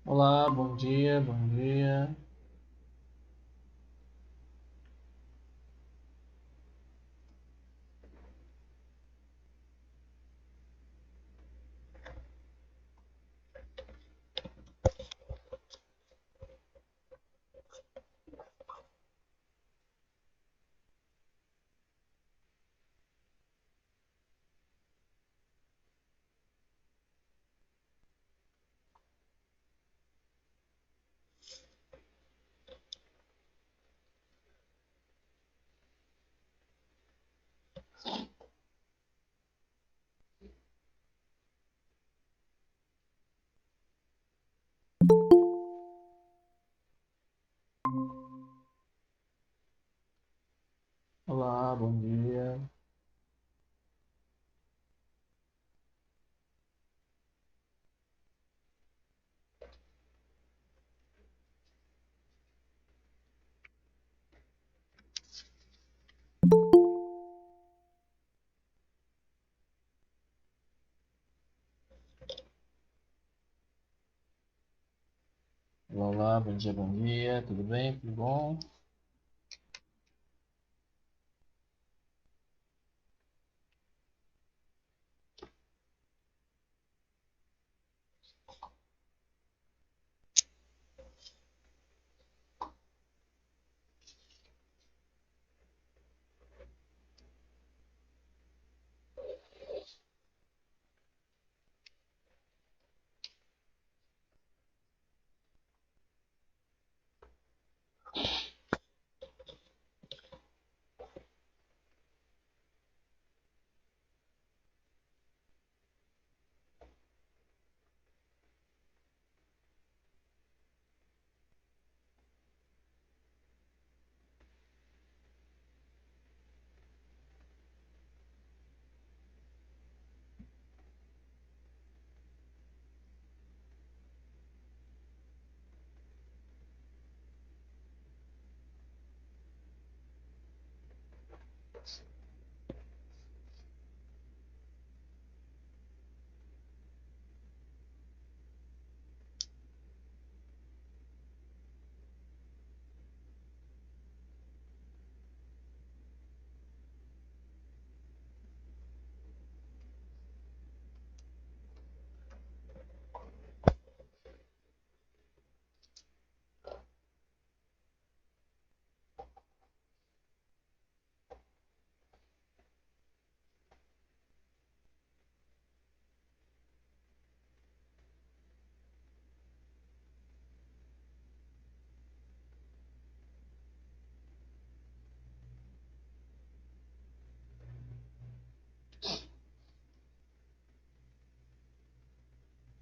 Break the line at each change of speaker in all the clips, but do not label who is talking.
Olá, bom dia, bom dia. Olá, bom dia. Olá, bom dia, bom dia. Tudo bem? Tudo bom?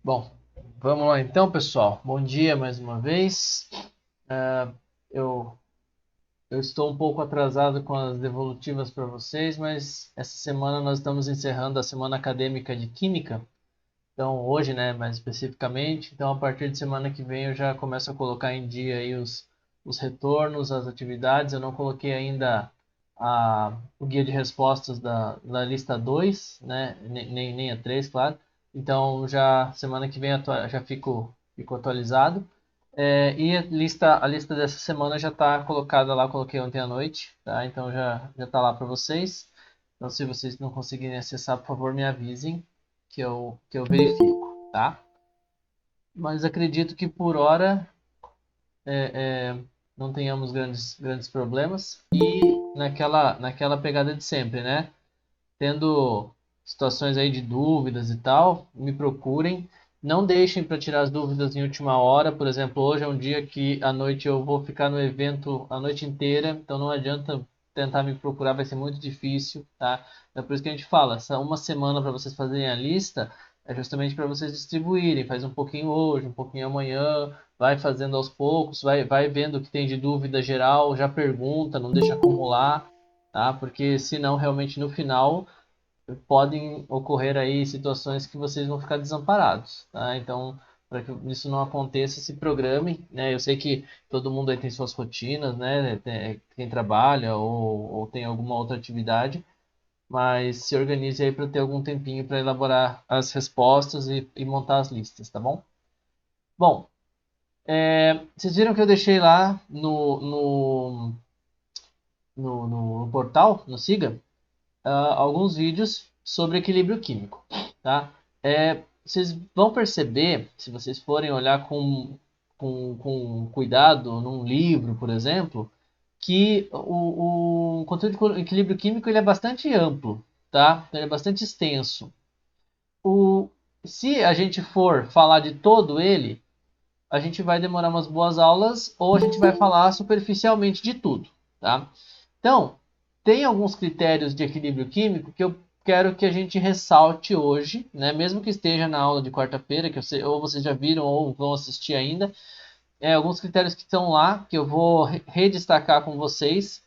Bom, vamos lá então, pessoal. Bom dia mais uma vez. Ah, eu, eu estou um pouco atrasado com as devolutivas para vocês, mas essa semana nós estamos encerrando a semana acadêmica de Química. Então, hoje, né, mais especificamente. Então, a partir de semana que vem eu já começo a colocar em dia aí os retornos, as atividades. Eu não coloquei ainda o guia de respostas da lista 2, né, nem a 3, claro. Então, já semana que vem já fico atualizado. E a lista dessa semana já está colocada lá, coloquei ontem à noite, tá? Então já está lá para vocês. Então, se vocês não conseguirem acessar, por favor, me avisem que eu verifico, tá? Mas acredito que por hora não tenhamos grandes problemas. E naquela pegada de sempre, né? Tendo situações aí de dúvidas e tal, me procurem. Não deixem para tirar as dúvidas em última hora. Por exemplo, hoje é um dia que à noite eu vou ficar no evento a noite inteira, então não adianta tentar me procurar, vai ser muito difícil, tá? É por isso que a gente fala, essa uma semana para vocês fazerem a lista é justamente para vocês distribuírem, faz um pouquinho hoje, um pouquinho amanhã, vai fazendo aos poucos, vai vendo o que tem de dúvida geral, já pergunta, não deixa acumular, tá? Porque senão realmente no final podem ocorrer aí situações que vocês vão ficar desamparados, tá? Então, para que isso não aconteça, se programem, né? Eu sei que todo mundo aí tem suas rotinas, né? Quem trabalha ou tem alguma outra atividade, mas se organize aí para ter algum tempinho para elaborar as respostas e montar as listas, tá bom? Bom, Vocês viram que eu deixei lá no portal, no Siga, alguns vídeos sobre equilíbrio químico, tá? Vocês vão perceber, se vocês forem olhar com cuidado num livro, por exemplo, que o conteúdo de equilíbrio químico ele é bastante amplo, tá? Ele é bastante extenso. O, Se a gente for falar de todo ele, a gente vai demorar umas boas aulas ou a gente vai falar superficialmente de tudo, tá? Então, tem alguns critérios de equilíbrio químico que eu quero que a gente ressalte hoje, né? Mesmo que esteja na aula de quarta-feira, que ou vocês já viram ou vão assistir ainda, alguns critérios que estão lá que eu vou redestacar com vocês.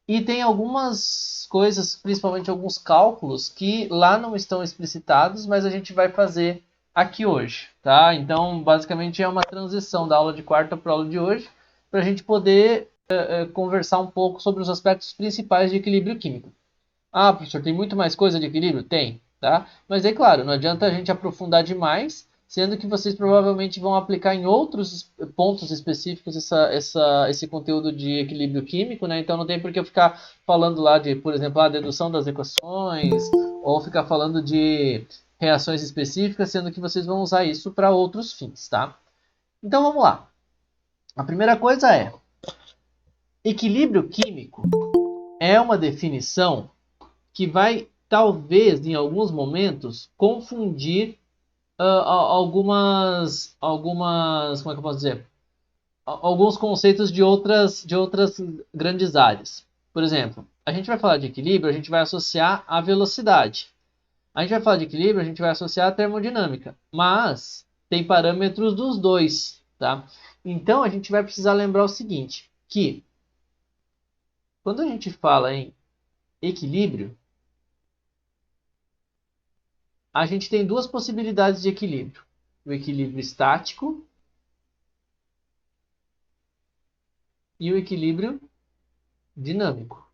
E tem algumas coisas, principalmente alguns cálculos, que lá não estão explicitados, mas a gente vai fazer aqui hoje, tá? Então, basicamente é uma transição da aula de quarta para a aula de hoje, para a gente poder conversar um pouco sobre os aspectos principais de equilíbrio químico. Ah, professor, tem muito mais coisa de equilíbrio? Tem, tá? Mas é claro, não adianta a gente aprofundar demais, sendo que vocês provavelmente vão aplicar em outros pontos específicos esse conteúdo de equilíbrio químico, né? Então não tem por que eu ficar falando lá de, por exemplo, a dedução das equações, ou ficar falando de reações específicas, sendo que vocês vão usar isso para outros fins, tá? Então vamos lá. A primeira coisa é: equilíbrio químico é uma definição que vai, talvez, em alguns momentos, confundir como é que eu posso dizer? Alguns conceitos de outras grandes áreas. Por exemplo, a gente vai falar de equilíbrio, a gente vai associar a velocidade. A gente vai falar de equilíbrio, a gente vai associar a termodinâmica. Mas tem parâmetros dos dois, tá? Então a gente vai precisar lembrar o seguinte, que quando a gente fala em equilíbrio, a gente tem duas possibilidades de equilíbrio: o equilíbrio estático e o equilíbrio dinâmico.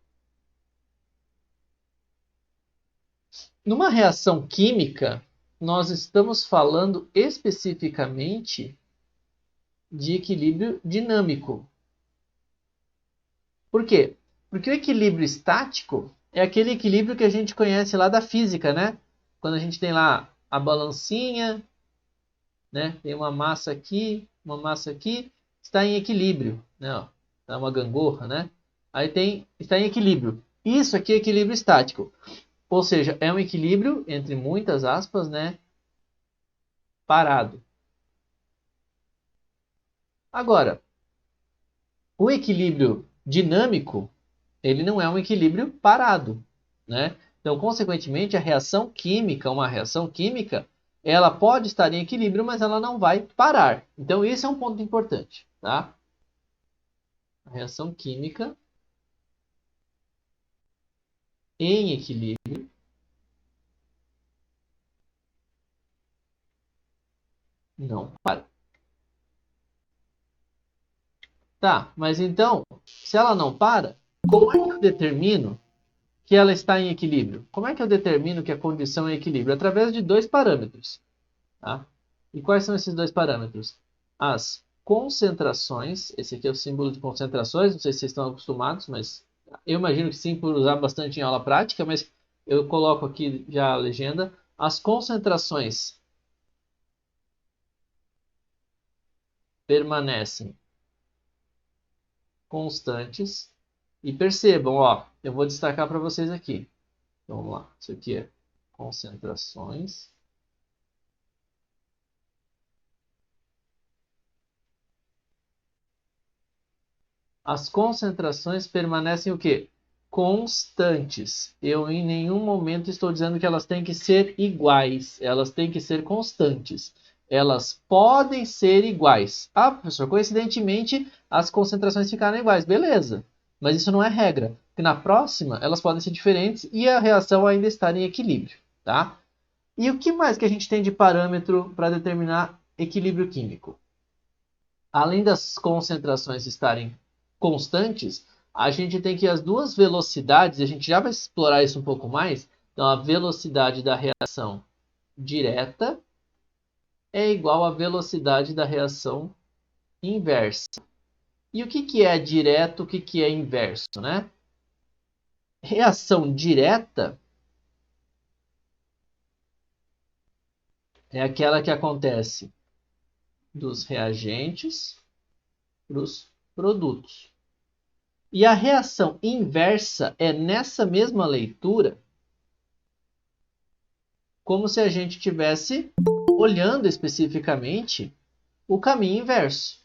Numa reação química, nós estamos falando especificamente de equilíbrio dinâmico. Por quê? Porque o equilíbrio estático é aquele equilíbrio que a gente conhece lá da física, né? Quando a gente tem lá a balancinha, né? Tem uma massa aqui, está em equilíbrio, né? Ó, tá uma gangorra, né? Aí está em equilíbrio. Isso aqui é equilíbrio estático. Ou seja, é um equilíbrio, entre muitas aspas, né? Parado. Agora, o equilíbrio dinâmico, ele não é um equilíbrio parado, né? Então, consequentemente, uma reação química, ela pode estar em equilíbrio, mas ela não vai parar. Então, esse é um ponto importante, tá? A reação química em equilíbrio não para. Tá, mas então, se ela não para, como é que eu determino que ela está em equilíbrio? Como é que eu determino que a condição é equilíbrio? Através de dois parâmetros. Tá? E quais são esses dois parâmetros? As concentrações, esse aqui é o símbolo de concentrações, não sei se vocês estão acostumados, mas eu imagino que sim, por usar bastante em aula prática, mas eu coloco aqui já a legenda. As concentrações permanecem constantes. E percebam, ó, eu vou destacar para vocês aqui. Então, vamos lá, isso aqui é concentrações. As concentrações permanecem o quê? Constantes. Eu em nenhum momento estou dizendo que elas têm que ser iguais. Elas têm que ser constantes. Elas podem ser iguais. Ah, professor, coincidentemente as concentrações ficaram iguais. Beleza. Mas isso não é regra. Porque na próxima elas podem ser diferentes e a reação ainda estar em equilíbrio. Tá? E o que mais que a gente tem de parâmetro para determinar equilíbrio químico? Além das concentrações estarem constantes, a gente tem que as duas velocidades, a gente já vai explorar isso um pouco mais. Então, a velocidade da reação direta é igual à velocidade da reação inversa. E o que é direto, o que é inverso, né? Reação direta é aquela que acontece dos reagentes para os produtos. E a reação inversa é nessa mesma leitura, como se a gente estivesse olhando especificamente o caminho inverso,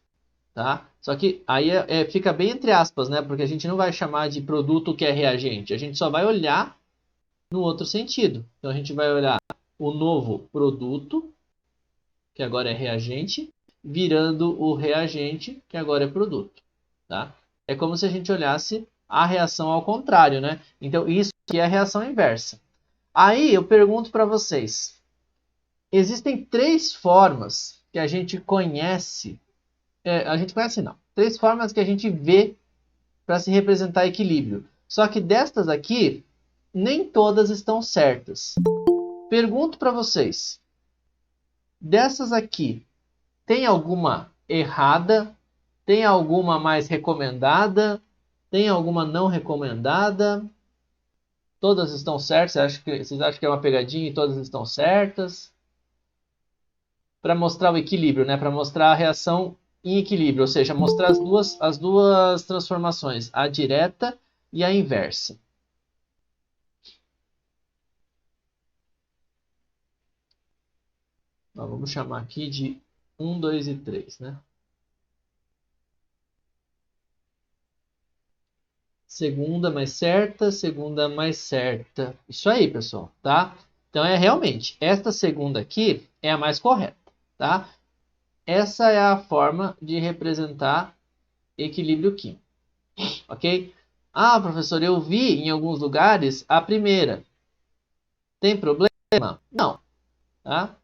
tá? Só que aí fica bem entre aspas, né? Porque a gente não vai chamar de produto que é reagente, a gente só vai olhar no outro sentido. Então a gente vai olhar o novo produto, que agora é reagente, virando o reagente, que agora é produto, tá? É como se a gente olhasse a reação ao contrário, né? Então isso aqui é a reação inversa. Aí eu pergunto para vocês, existem três formas que a gente conhece, a gente conhece não, três formas que a gente vê para se representar equilíbrio. Só que destas aqui, nem todas estão certas. Pergunto para vocês, dessas aqui, tem alguma errada? Tem alguma mais recomendada? Tem alguma não recomendada? Todas estão certas? Vocês acham que é uma pegadinha e todas estão certas? Para mostrar o equilíbrio, né? Para mostrar a reação em equilíbrio, ou seja, mostrar as duas transformações, a direta e a inversa. Então, vamos chamar aqui de 1, 2 e 3, né? Segunda mais certa, segunda mais certa. Isso aí, pessoal, tá? Então é realmente, esta segunda aqui é a mais correta, tá? Essa é a forma de representar equilíbrio químico, ok? Ah, professor, eu vi em alguns lugares a primeira. Tem problema? Não, tá?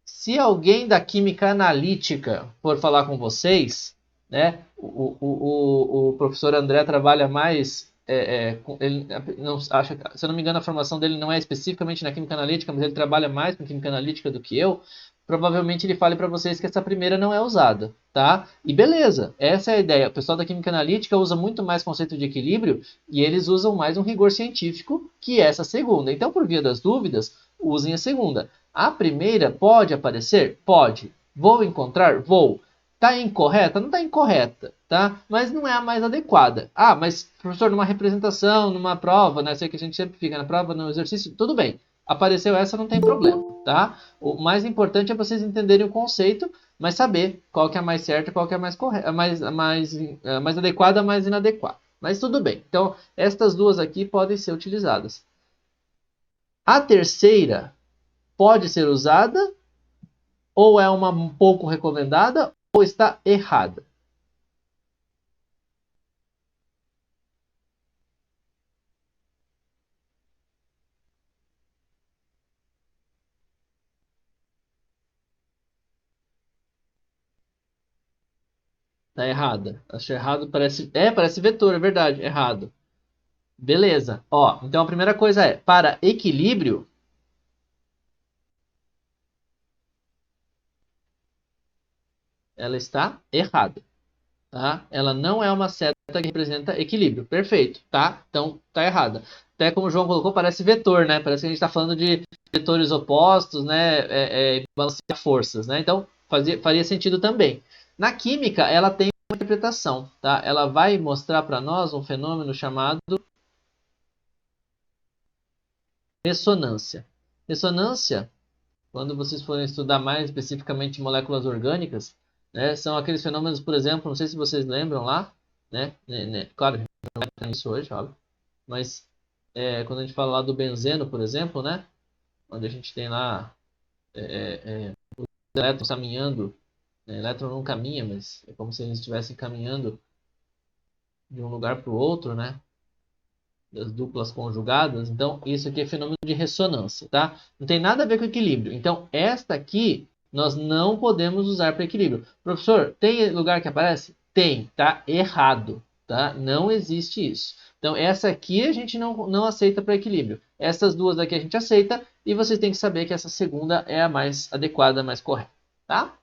Se alguém da química analítica for falar com vocês, né? O professor André trabalha mais. Ele não, acha, se eu não me engano, a formação dele não é especificamente na química analítica, mas ele trabalha mais com química analítica do que eu. Provavelmente ele fale para vocês que essa primeira não é usada, tá? E beleza, essa é a ideia. O pessoal da química analítica usa muito mais conceito de equilíbrio e eles usam mais um rigor científico que essa segunda. Então, por via das dúvidas, usem a segunda. A primeira pode aparecer? Pode. Vou encontrar? Vou. Tá incorreta? Não tá incorreta, tá? Mas não é a mais adequada. Ah, mas, professor, numa representação, numa prova, né? Sei que a gente sempre fica na prova, no exercício, tudo bem. Apareceu essa, não tem problema, tá? O mais importante é vocês entenderem o conceito, mas saber qual que é a mais certa, qual que é a mais correta, a mais adequada, a mais inadequada. Mas tudo bem. Então, estas duas aqui podem ser utilizadas. A terceira pode ser usada, ou é uma pouco recomendada, ou está errada. Está errada. Acho errado, parece vetor, é verdade, errado. Beleza. Ó, então a primeira coisa é, para equilíbrio, ela está errada, tá? Ela não é uma seta que representa equilíbrio. Perfeito, tá? Então tá errada. Até como o João colocou, parece vetor, né? Parece que a gente está falando de vetores opostos, né? Balancear forças, né? Então faria sentido também. Na química, ela tem uma interpretação, tá? Ela vai mostrar para nós um fenômeno chamado ressonância. Ressonância, quando vocês forem estudar mais especificamente moléculas orgânicas, né, são aqueles fenômenos, por exemplo, não sei se vocês lembram lá, né, claro, a gente não vai entrar nisso hoje, óbvio, mas quando a gente fala lá do benzeno, por exemplo, né, onde a gente tem lá os elétrons caminhando, né, elétron não caminha, mas é como se eles estivessem caminhando de um lugar para o outro, né, das duplas conjugadas. Então, isso aqui é fenômeno de ressonância, tá? Não tem nada a ver com equilíbrio. Então, esta aqui nós não podemos usar para equilíbrio. Professor, tem lugar que aparece? Tem, tá errado, tá? Não existe isso. Então, essa aqui a gente não aceita para equilíbrio. Essas duas daqui a gente aceita e vocês têm que saber que essa segunda é a mais adequada, a mais correta, tá?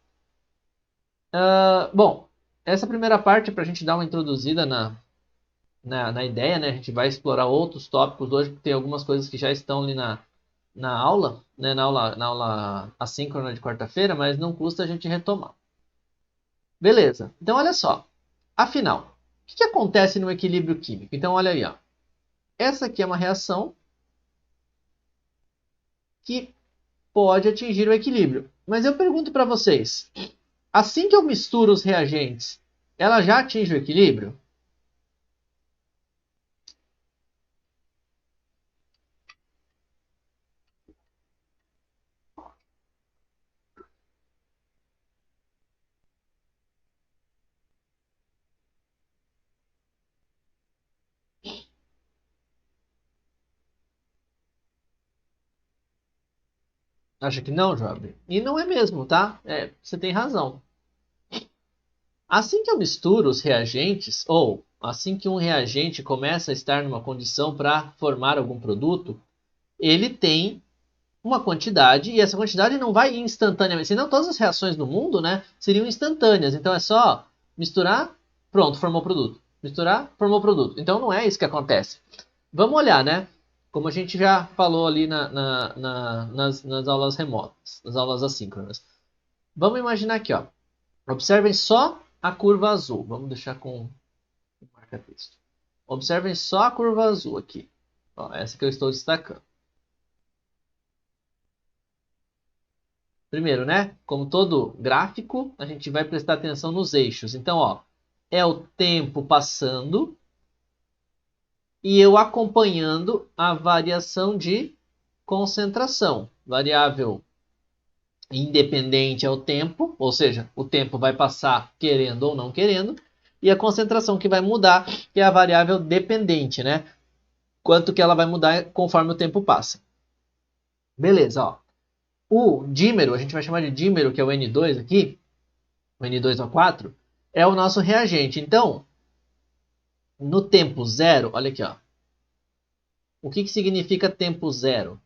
Bom, essa primeira parte, para a gente dar uma introduzida na ideia, né? A gente vai explorar outros tópicos hoje, porque tem algumas coisas que já estão ali na aula, né? Na aula assíncrona de quarta-feira, mas não custa a gente retomar. Beleza. Então, olha só. Afinal, o que acontece no equilíbrio químico? Então, olha aí, ó. Essa aqui é uma reação que pode atingir o equilíbrio. Mas eu pergunto para vocês, assim que eu misturo os reagentes, ela já atinge o equilíbrio? Acha que não, Job? E não é mesmo, tá? Você tem razão. Assim que eu misturo os reagentes, ou assim que um reagente começa a estar numa condição para formar algum produto, ele tem uma quantidade, e essa quantidade não vai instantaneamente, senão todas as reações no mundo, né, seriam instantâneas. Então é só misturar, pronto, formou produto. Misturar, formou produto. Então não é isso que acontece. Vamos olhar, né? Como a gente já falou ali nas aulas remotas, nas aulas assíncronas. Vamos imaginar aqui, ó. Observem só a curva azul. Vamos deixar com marca-texto. Observem só a curva azul aqui. Ó, essa que eu estou destacando. Primeiro, né? Como todo gráfico, a gente vai prestar atenção nos eixos. Então, ó, é o tempo passando e eu acompanhando a variação de concentração. Variável independente é o tempo, ou seja, o tempo vai passar querendo ou não querendo, e a concentração que vai mudar, que é a variável dependente, né? Quanto que ela vai mudar conforme o tempo passa. Beleza, ó. O dímero, a gente vai chamar de dímero, que é o N2 aqui, o N2O4, é o nosso reagente. Então, no tempo zero, olha aqui, ó. O que significa tempo zero?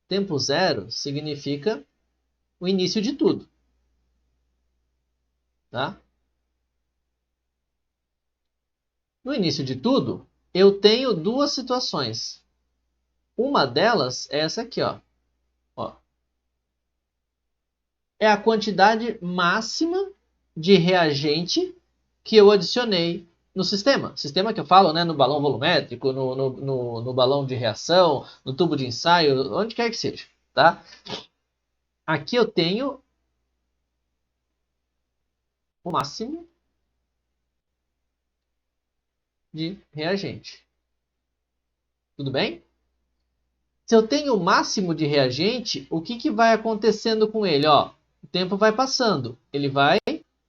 Tempo zero significa o início de tudo, tá? No início de tudo, eu tenho duas situações. Uma delas é essa aqui, ó. Ó. É a quantidade máxima de reagente que eu adicionei no sistema. Sistema que eu falo, né, no balão volumétrico, no balão de reação, no tubo de ensaio, onde quer que seja, tá? Aqui eu tenho o máximo de reagente. Tudo bem? Se eu tenho o máximo de reagente, o que vai acontecendo com ele? Ó, o tempo vai passando, ele vai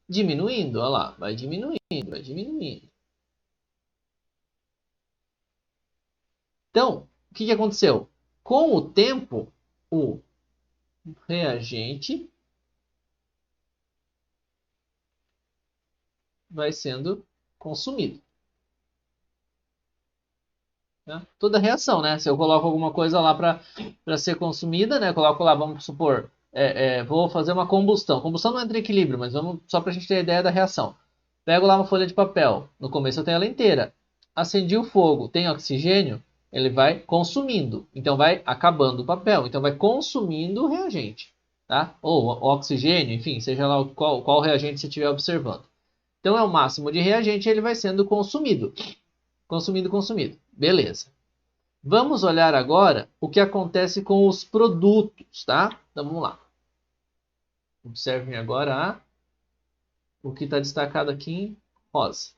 diminuindo, ó lá, vai diminuindo, vai diminuindo. Então, o que aconteceu? Com o tempo, o reagente vai sendo consumido. Né? Toda reação, né? Se eu coloco alguma coisa lá para ser consumida, né? Eu coloco lá, vamos supor, vou fazer uma combustão. Combustão não entra em equilíbrio, mas vamos só para a gente ter a ideia da reação. Pego lá uma folha de papel. No começo eu tenho ela inteira. Acendi o fogo, tem oxigênio, ele vai consumindo. Então vai acabando o papel. Então vai consumindo o reagente. Tá? Ou o oxigênio, enfim, seja lá qual reagente você estiver observando. Então é o máximo de reagente, ele vai sendo consumido. Consumido, consumido. Beleza. Vamos olhar agora o que acontece com os produtos, tá? Então vamos lá. Observem agora o que está destacado aqui em rosa.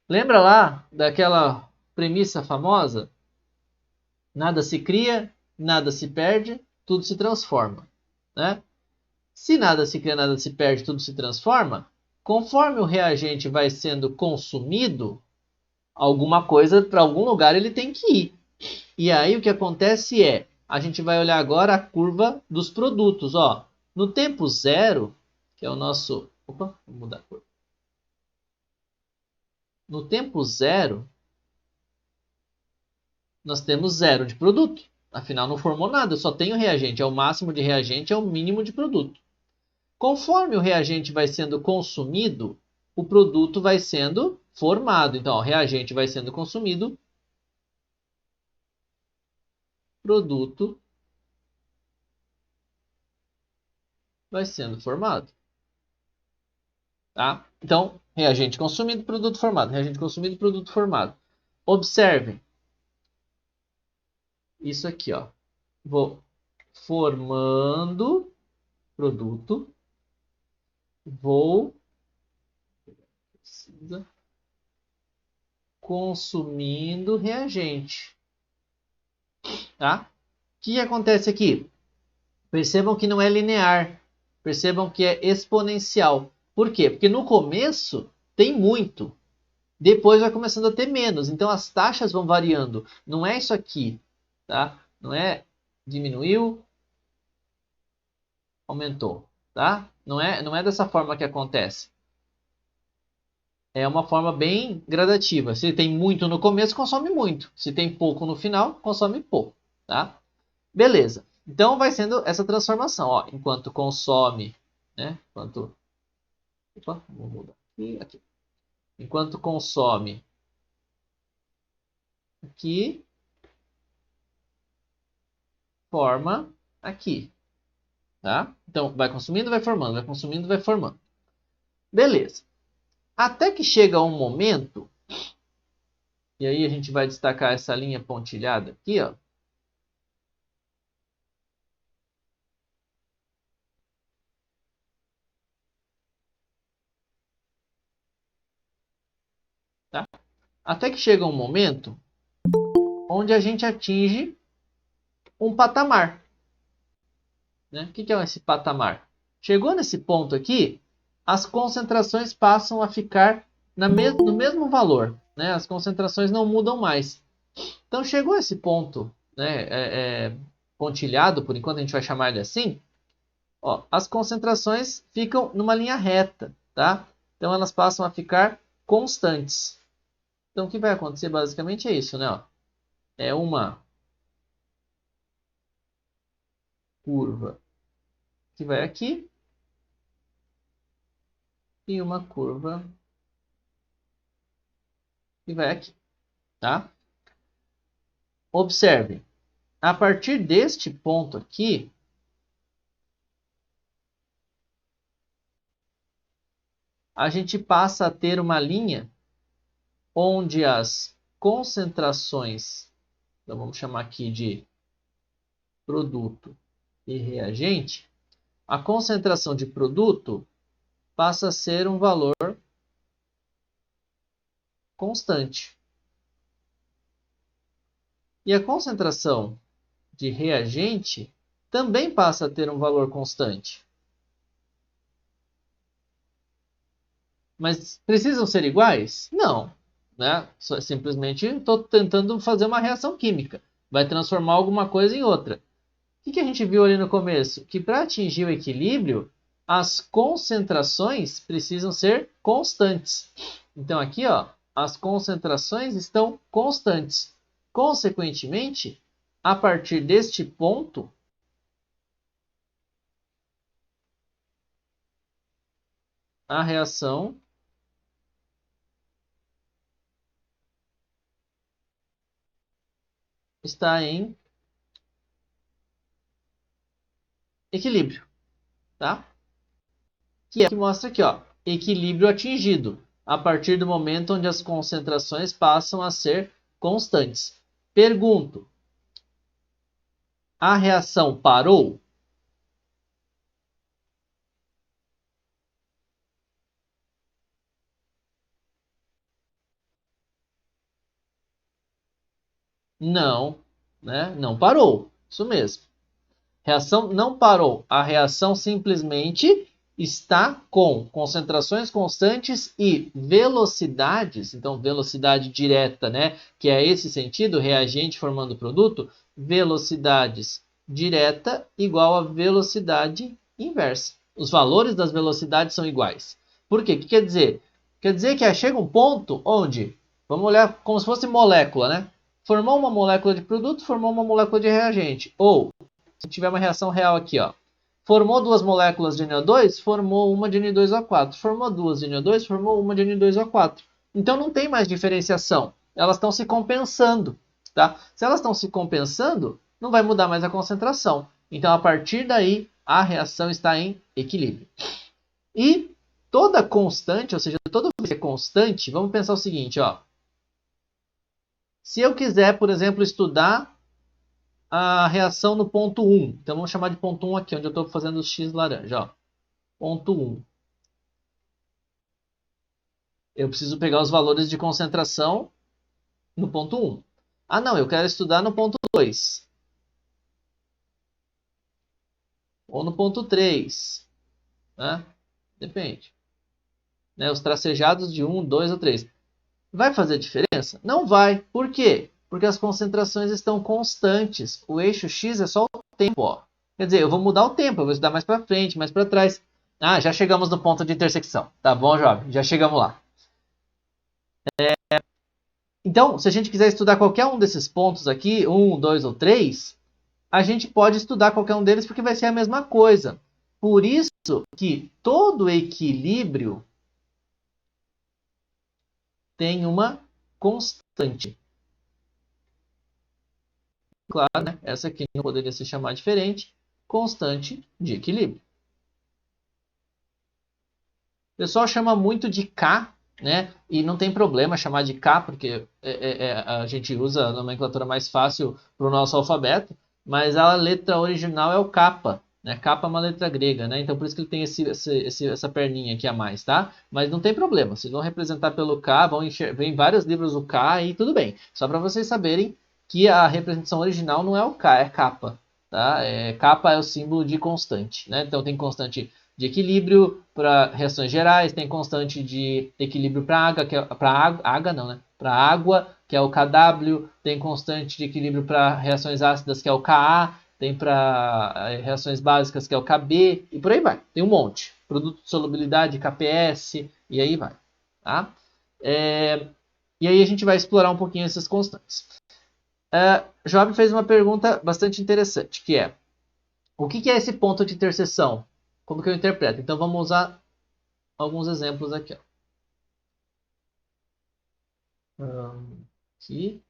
Lembra lá daquela premissa famosa? Nada se cria, nada se perde, tudo se transforma, né? Se nada se cria, nada se perde, tudo se transforma, conforme o reagente vai sendo consumido, alguma coisa para algum lugar ele tem que ir. E aí o que acontece é, a gente vai olhar agora a curva dos produtos, ó. No tempo zero, que é o nosso, opa, vou mudar a cor. No tempo zero, nós temos 0 de produto. Afinal, não formou nada, eu só tenho reagente. É o máximo de reagente, é o mínimo de produto. Conforme o reagente vai sendo consumido, o produto vai sendo formado. Então, o reagente vai sendo consumido, produto vai sendo formado. Tá? Então, reagente consumido, produto formado. Reagente consumido, produto formado. Observem. Isso aqui, ó. Vou formando produto. Vou consumindo reagente. Tá? O que acontece aqui? Percebam que não é linear. Percebam que é exponencial. Por quê? Porque no começo tem muito. Depois vai começando a ter menos. Então as taxas vão variando. Não é isso aqui. Tá? Não é diminuiu, aumentou. Tá? Não é dessa forma que acontece. É uma forma bem gradativa. Se tem muito no começo, consome muito. Se tem pouco no final, consome pouco. Tá? Beleza. Então vai sendo essa transformação. Ó, enquanto consome, né? Opa, vou mudar aqui. Enquanto consome aqui, forma aqui. Tá? Então vai consumindo, vai formando, vai consumindo, vai formando. Beleza. Até que chega um momento, e aí a gente vai destacar essa linha pontilhada aqui, ó. Tá? Até que chega um momento onde a gente atinge um patamar. Né? O que é esse patamar? Chegou nesse ponto aqui, as concentrações passam a ficar no mesmo valor. Né? As concentrações não mudam mais. Então chegou esse ponto, né, pontilhado, por enquanto a gente vai chamar ele assim, ó, as concentrações ficam numa linha reta, tá? Então elas passam a ficar constantes. Então o que vai acontecer basicamente é isso, né? Ó, é uma curva que vai aqui e uma curva que vai aqui, tá? Observe, a partir deste ponto aqui, a gente passa a ter uma linha onde as concentrações, então vamos chamar aqui de produto e reagente, a concentração de produto passa a ser um valor constante. E a concentração de reagente também passa a ter um valor constante. Mas precisam ser iguais? Não. Né? Simplesmente estou tentando fazer uma reação química. Vai transformar alguma coisa em outra. O que a gente viu ali no começo? Que para atingir o equilíbrio, as concentrações precisam ser constantes. Então aqui, ó, as concentrações estão constantes. Consequentemente, a partir deste ponto, a reação está em equilíbrio, tá? Que é o que mostra aqui, ó, equilíbrio atingido, a partir do momento onde as concentrações passam a ser constantes. Pergunto, a reação parou? Não, né? Não parou. Isso mesmo. Reação não parou. A reação simplesmente está com concentrações constantes e velocidades. Então, velocidade direta, né? Que é esse sentido, reagente formando produto. Velocidades direta igual a velocidade inversa. Os valores das velocidades são iguais. Por quê? O que quer dizer? Quer dizer que chega um ponto onde, vamos olhar como se fosse molécula, né? Formou uma molécula de produto, formou uma molécula de reagente. Ou, se tiver uma reação real aqui, ó, formou duas moléculas de NO2, formou uma de N2O4. Formou duas de NO2, formou uma de N2O4. Então não tem mais diferenciação. Elas estão se compensando. Tá? Se elas estão se compensando, não vai mudar mais a concentração. Então, a partir daí, a reação está em equilíbrio. E toda constante, ou seja, toda vez que é constante, vamos pensar o seguinte, ó. Se eu quiser, por exemplo, estudar a reação no ponto 1, então vamos chamar de ponto 1 aqui, onde eu estou fazendo o X laranja, ó. Ponto 1. Eu preciso pegar os valores de concentração no ponto 1. Ah, não, eu quero estudar no ponto 2. Ou no ponto 3. Né? Depende. Né? Os tracejados de 1, 2 ou 3. Vai fazer diferença? Não vai. Por quê? Porque as concentrações estão constantes. O eixo X é só o tempo. Ó. Quer dizer, eu vou mudar o tempo. Eu vou estudar mais para frente, mais para trás. Ah, já chegamos no ponto de intersecção. Tá bom, jovem? Já chegamos lá. Então, se a gente quiser estudar qualquer um desses pontos aqui, 1, 2 ou 3, a gente pode estudar qualquer um deles porque vai ser a mesma coisa. Por isso que todo equilíbrio tem uma constante. Claro, né? Essa aqui não poderia se chamar diferente. Constante de equilíbrio. O pessoal chama muito de K, né? E não tem problema chamar de K, porque a gente usa a nomenclatura mais fácil para o nosso alfabeto, mas a letra original é o kappa, né? Kappa é uma letra grega, né? Então por isso que ele tem essa perninha aqui a mais, tá? Mas não tem problema, vocês vão representar pelo K, vem em vários livros o K e tudo bem. Só para vocês saberem que a representação original não é o K, é kappa, tá? Kappa é o símbolo de constante, né? Então tem constante de equilíbrio para reações gerais, tem constante de equilíbrio para água, que é para água, que é o Kw, tem constante de equilíbrio para reações ácidas, que é o Ka, tem para reações básicas, que é o Kb, e por aí vai. Tem um monte. Produto de solubilidade, KPS, e aí vai. Tá? E aí a gente vai explorar um pouquinho essas constantes. Job fez uma pergunta bastante interessante, que é: o que é esse ponto de interseção? Como que eu interpreto? Então vamos usar alguns exemplos aqui. Aqui.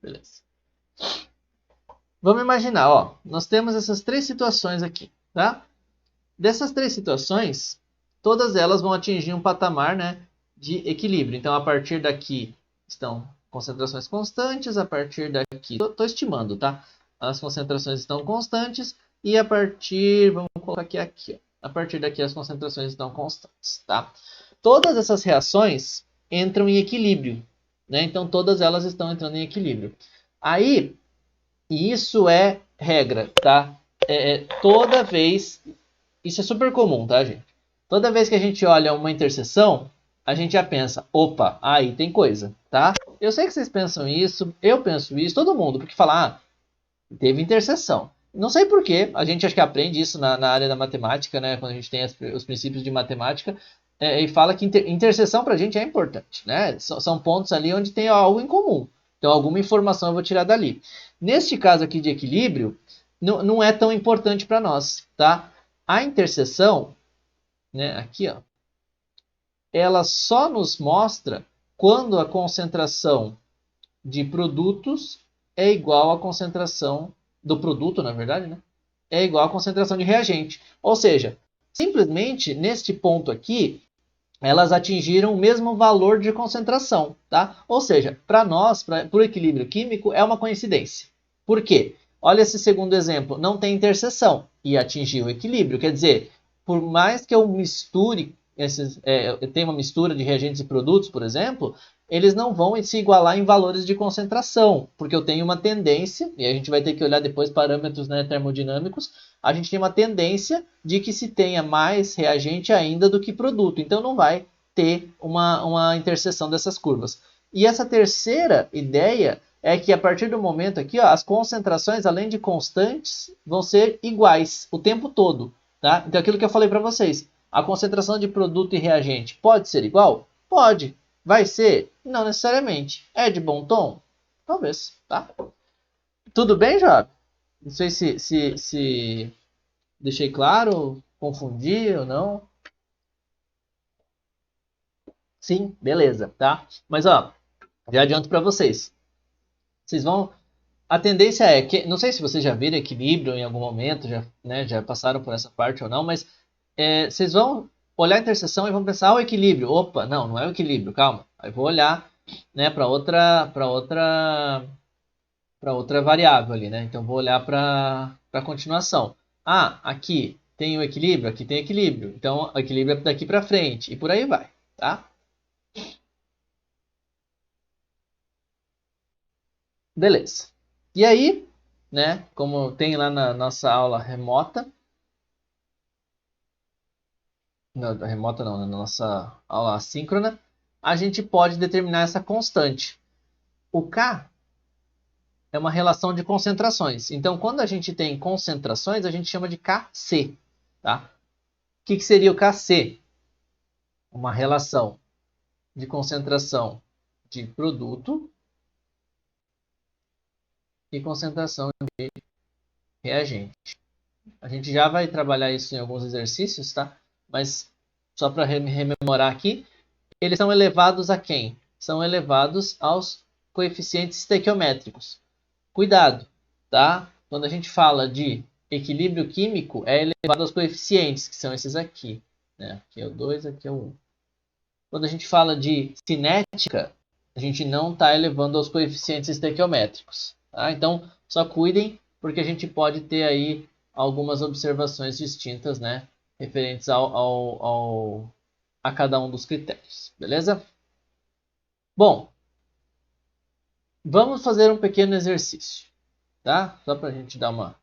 Beleza. Vamos imaginar, ó, nós temos essas três situações aqui, tá? Dessas três situações, todas elas vão atingir um patamar, né, de equilíbrio. Então, a partir daqui estão concentrações constantes, a partir daqui, estou estimando, tá? As concentrações estão constantes e a partir, vamos colocar aqui, ó, a partir daqui as concentrações estão constantes, tá? Todas essas reações entram em equilíbrio, né? Então, todas elas estão entrando em equilíbrio. Aí, isso é regra, tá? Toda vez, isso é super comum, tá, gente? Toda vez que a gente olha uma interseção, a gente já pensa, opa, aí tem coisa, tá? Eu sei que vocês pensam isso, eu penso isso, todo mundo, porque fala, teve interseção. Não sei porquê, a gente acho que aprende isso na área da matemática, né? Quando a gente tem os princípios de matemática, e fala que interseção pra gente é importante, né? São pontos ali onde tem algo em comum. Então, alguma informação eu vou tirar dali. Neste caso aqui de equilíbrio, não é tão importante para nós, tá? A interseção, né, aqui, ó, ela só nos mostra quando a concentração de produtos é igual à concentração do produto, na verdade, né? É igual à concentração de reagente. Ou seja, simplesmente neste ponto aqui, elas atingiram o mesmo valor de concentração, tá? Ou seja, para nós, para o equilíbrio químico, é uma coincidência. Por quê? Olha esse segundo exemplo, não tem interseção e atingiu o equilíbrio. Quer dizer, por mais que eu misture, eu tenha uma mistura de reagentes e produtos, por exemplo, eles não vão se igualar em valores de concentração, porque eu tenho uma tendência, e a gente vai ter que olhar depois parâmetros, né, termodinâmicos, a gente tem uma tendência de que se tenha mais reagente ainda do que produto, então não vai ter uma interseção dessas curvas. E essa terceira ideia é que a partir do momento aqui, ó, as concentrações, além de constantes, vão ser iguais o tempo todo. Tá? Então, aquilo que eu falei para vocês, a concentração de produto e reagente pode ser igual? Pode. Vai ser? Não necessariamente. É de bom tom? Talvez. Tá? Tudo bem, Joab? Não sei se deixei claro, confundi ou não. Sim, beleza, tá? Mas ó, já adianto para vocês. Vocês vão. A tendência é que, não sei se vocês já viram equilíbrio em algum momento, já, né, já passaram por essa parte ou não, mas vocês vão olhar a interseção e vão pensar, ah, o equilíbrio. Opa, não, não é o equilíbrio, calma. Aí vou olhar, né, para outra variável ali, né? Então vou olhar para a continuação. Ah, aqui tem o equilíbrio, aqui tem equilíbrio. Então o equilíbrio é daqui para frente e por aí vai, tá? Beleza. E aí, né, como tem lá na nossa aula remota, não, remota não, na nossa aula assíncrona, a gente pode determinar essa constante. O K é uma relação de concentrações. Então, quando a gente tem concentrações, a gente chama de Kc. Tá? O que seria o Kc? Uma relação de concentração de produto e concentração de reagente. A gente já vai trabalhar isso em alguns exercícios, tá? Mas só para rememorar aqui, eles são elevados a quem? São elevados aos coeficientes estequiométricos. Cuidado, tá? Quando a gente fala de equilíbrio químico, é elevado aos coeficientes, que são esses aqui. Né? Aqui é o 2, aqui é o 1. Quando a gente fala de cinética, a gente não está elevando aos coeficientes estequiométricos. Tá? Então, só cuidem, porque a gente pode ter aí algumas observações distintas, né? Referentes a cada um dos critérios. Beleza? Bom, vamos fazer um pequeno exercício. Tá? Só para a gente dar uma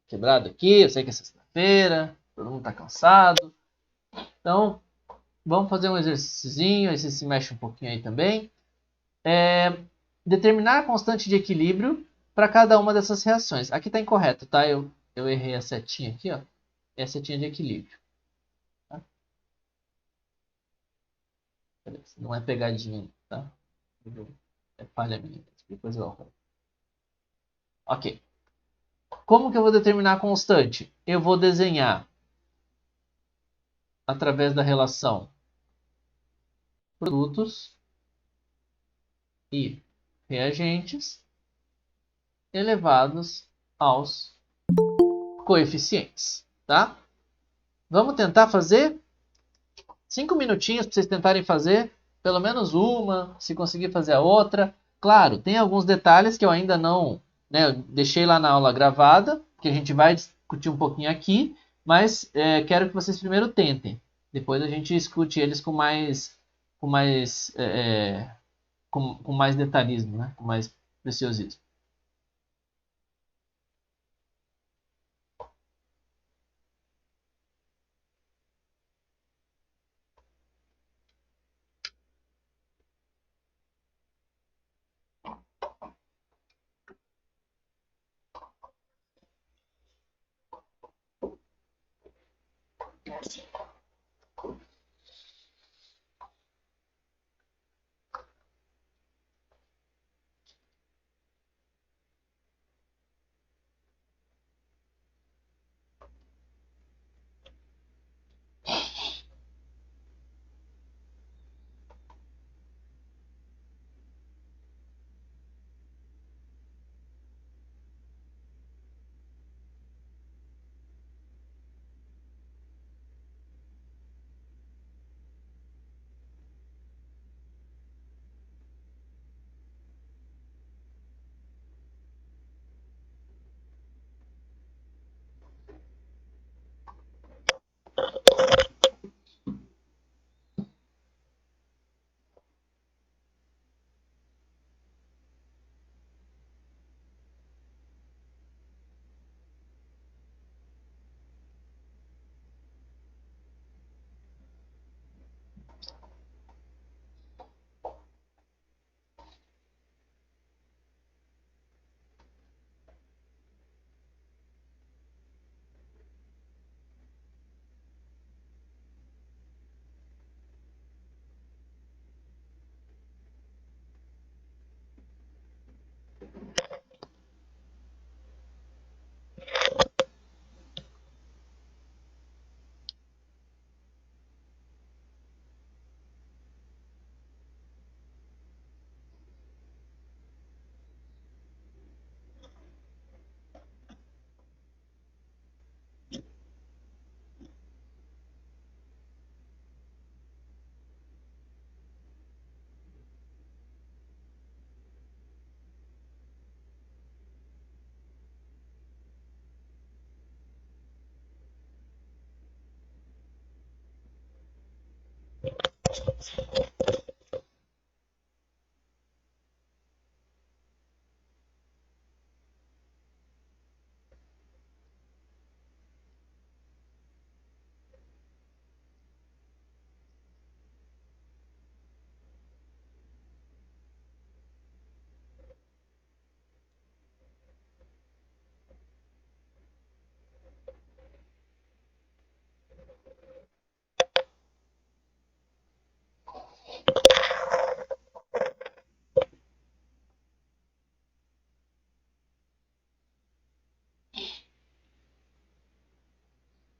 quebrada aqui. Eu sei que é sexta-feira, todo mundo está cansado. Então, vamos fazer um exercíciozinho. Aí você se mexe um pouquinho aí também. Determinar a constante de equilíbrio para cada uma dessas reações. Aqui está incorreto, tá? Eu errei a setinha aqui, ó. É a setinha de equilíbrio. Tá? Beleza. Não é pegadinha, tá? É falha minha. Depois eu arrumo. Ok. Como que eu vou determinar a constante? Eu vou desenhar através da relação produtos e reagentes elevados aos coeficientes, tá? Vamos tentar fazer 5 minutinhos para vocês tentarem fazer pelo menos uma, se conseguir fazer a outra. Claro, tem alguns detalhes que eu ainda não, né, eu deixei lá na aula gravada, que a gente vai discutir um pouquinho aqui, mas quero que vocês primeiro tentem. Depois a gente discute eles com mais, com mais detalhismo, né, com mais preciosismo.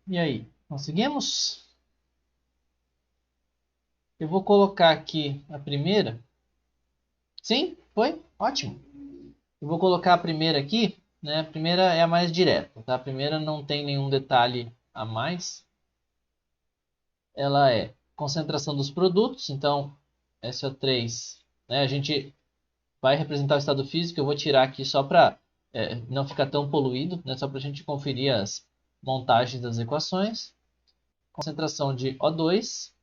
E aí, conseguimos? Eu vou colocar aqui a primeira. Sim, foi? Ótimo. Eu vou colocar a primeira aqui, né? A primeira é a mais direta, tá? A primeira não tem nenhum detalhe a mais. Ela é concentração dos produtos, então SO3, né? A gente vai representar o estado físico, eu vou tirar aqui só para não ficar tão poluído, né? Só para a gente conferir as montagens das equações. Concentração de O2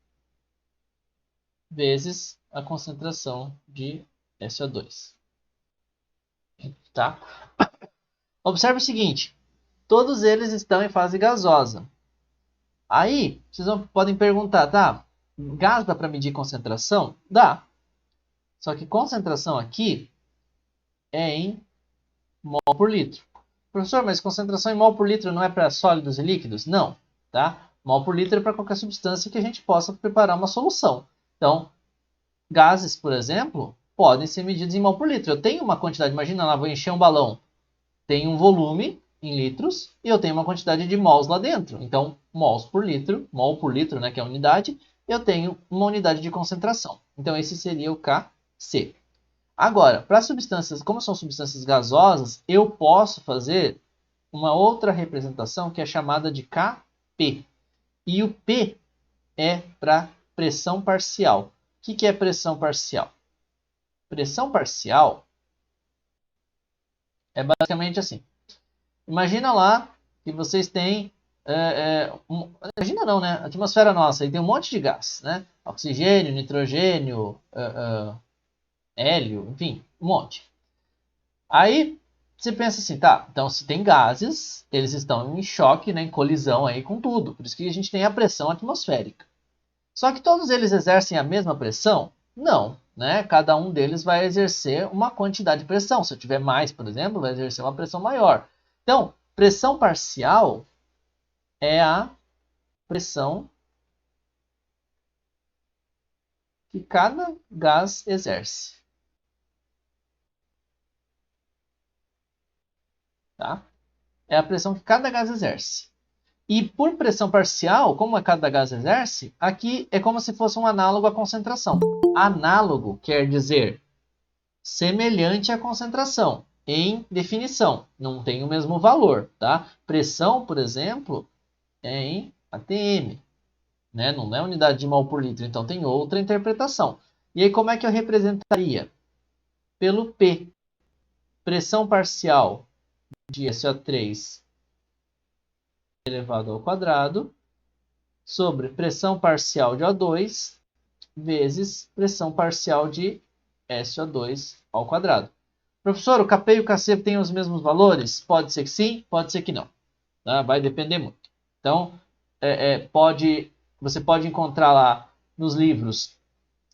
vezes a concentração de SO2. Tá? Observe o seguinte, todos eles estão em fase gasosa. Aí, vocês podem perguntar, tá? Gás dá para medir concentração? Dá. Só que concentração aqui é em mol por litro. Professor, mas concentração em mol por litro não é para sólidos e líquidos? Não, tá? Mol por litro é para qualquer substância que a gente possa preparar uma solução. Então, gases, por exemplo, podem ser medidos em mol por litro. Eu tenho uma quantidade, imagina lá, vou encher um balão. Tem um volume em litros e eu tenho uma quantidade de mols lá dentro. Então, mols por litro, mol por litro, né, que é a unidade, eu tenho uma unidade de concentração. Então, esse seria o Kc. Agora, para substâncias, como são substâncias gasosas, eu posso fazer uma outra representação que é chamada de Kp. E o P é para pressão parcial. O que é pressão parcial? Pressão parcial é basicamente assim. Imagina lá que vocês têm. Imagina não, né? A atmosfera nossa aí tem um monte de gás, né? Oxigênio, nitrogênio, hélio, enfim, um monte. Aí você pensa assim, tá, então se tem gases, eles estão em choque, né, em colisão aí com tudo. Por isso que a gente tem a pressão atmosférica. Só que todos eles exercem a mesma pressão? Não, né? Cada um deles vai exercer uma quantidade de pressão. Se eu tiver mais, por exemplo, vai exercer uma pressão maior. Então, pressão parcial é a pressão que cada gás exerce. Tá? É a pressão que cada gás exerce. E por pressão parcial, como cada gás exerce, aqui é como se fosse um análogo à concentração. Análogo quer dizer semelhante à concentração, em definição. Não tem o mesmo valor. Tá? Pressão, por exemplo, é em atm. Né? Não é unidade de mol por litro, então tem outra interpretação. E aí como é que eu representaria? Pelo P. Pressão parcial de SO3 elevado ao quadrado sobre pressão parcial de O2 vezes pressão parcial de SO2 ao quadrado. Professor, o Kp e o Kc têm os mesmos valores? Pode ser que sim, pode ser que não. Tá? Vai depender muito. Então, você pode encontrar lá nos livros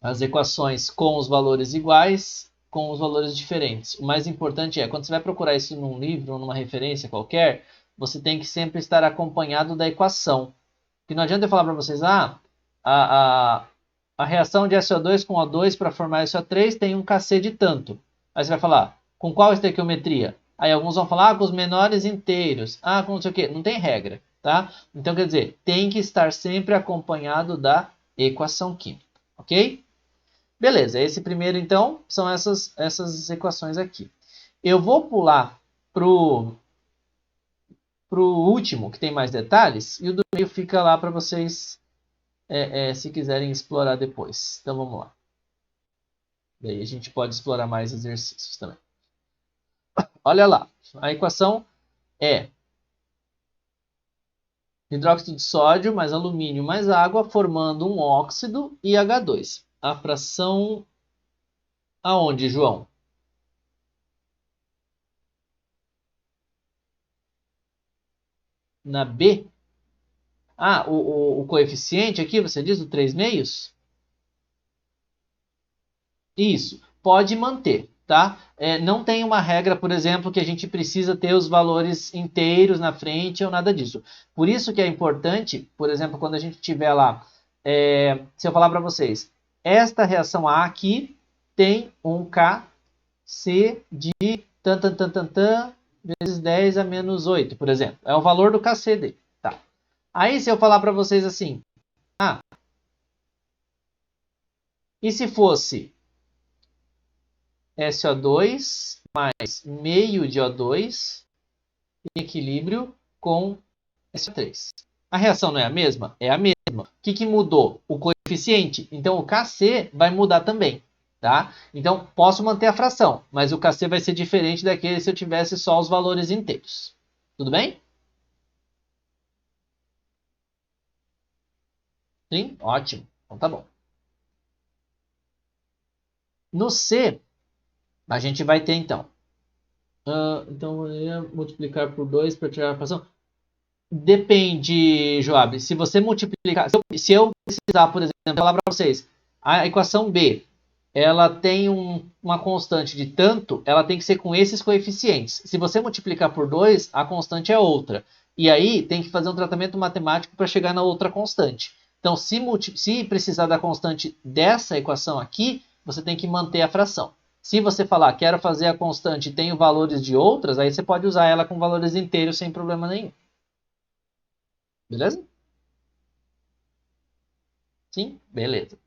as equações com os valores iguais, com os valores diferentes. O mais importante é, quando você vai procurar isso num livro ou numa referência qualquer, você tem que sempre estar acompanhado da equação. Porque não adianta eu falar para vocês, a reação de SO2 com O2 para formar SO3 tem um Kc de tanto. Aí você vai falar, com qual estequiometria? Aí alguns vão falar, com os menores inteiros. Com não sei o quê. Não tem regra, tá? Então, quer dizer, tem que estar sempre acompanhado da equação química, ok? Beleza, esse primeiro, então, são essas equações aqui. Eu vou pular pro último, que tem mais detalhes, e o do meio fica lá para vocês, se quiserem explorar depois. Então, vamos lá. Daí a gente pode explorar mais exercícios também. Olha lá, a equação é Hidróxido de sódio mais alumínio mais água, formando um óxido e H2. A fração aonde, João? Na B? Ah, o coeficiente aqui, você diz, o 3 meios? Isso, pode manter, tá? Não tem uma regra, por exemplo, que a gente precisa ter os valores inteiros na frente ou nada disso. Por isso que é importante, por exemplo, quando a gente tiver lá, se eu falar para vocês, esta reação A aqui tem um KC de tan, tan, tan, tan, tan, vezes 10 a menos 8, por exemplo. É o valor do KC dele, tá? Aí se eu falar para vocês assim, e se fosse SO2 mais meio de O2 em equilíbrio com SO3. A reação não é a mesma? É a mesma. O que mudou? O coeficiente. Então, o Kc vai mudar também. Tá? Então, posso manter a fração, mas o Kc vai ser diferente daquele se eu tivesse só os valores inteiros. Tudo bem? Sim? Ótimo. Então, tá bom. No C, a gente vai ter, então. Então, eu ia multiplicar por 2 para tirar a fração. Depende, Joab. Se você multiplicar, se eu precisar, por exemplo, falar para vocês, a equação B, ela tem uma constante de tanto, ela tem que ser com esses coeficientes. Se você multiplicar por 2, a constante é outra. E aí tem que fazer um tratamento matemático para chegar na outra constante. Então, se precisar da constante dessa equação aqui, você tem que manter a fração. Se você falar, quero fazer a constante e tenho valores de outras, aí você pode usar ela com valores inteiros sem problema nenhum. Beleza? Sim? Beleza.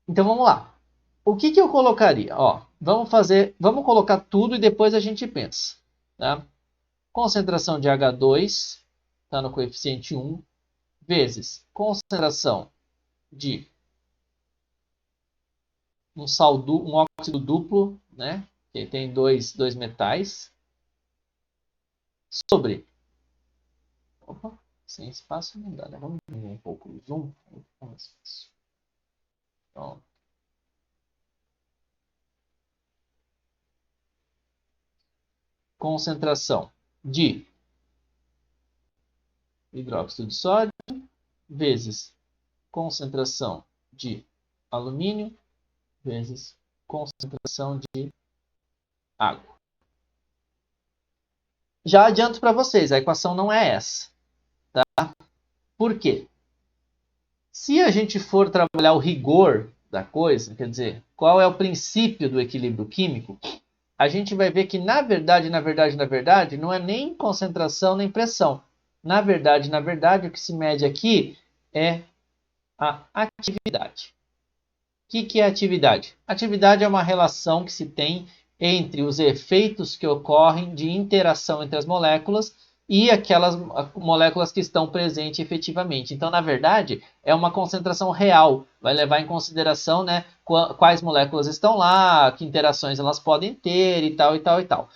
Então vamos lá. O que eu colocaria? Ó, vamos colocar tudo e depois a gente pensa. Tá? Concentração de H2 está no coeficiente 1 vezes concentração de um óxido duplo, né? Que tem dois metais, sobre. Opa, sem espaço não dá, né? Vamos diminuir um pouco o zoom. Pronto. Concentração de hidróxido de sódio vezes concentração de alumínio vezes concentração de água. Já adianto para vocês, a equação não é essa. Tá? Por quê? Se a gente for trabalhar o rigor da coisa, quer dizer, qual é o princípio do equilíbrio químico, a gente vai ver que, na verdade, não é nem concentração nem pressão. Na verdade, o que se mede aqui é a atividade. O que é atividade? Atividade é uma relação que se tem entre os efeitos que ocorrem de interação entre as moléculas e aquelas moléculas que estão presentes efetivamente. Então, na verdade, é uma concentração real. Vai levar em consideração, né, quais moléculas estão lá, que interações elas podem ter e tal, e tal, e tal.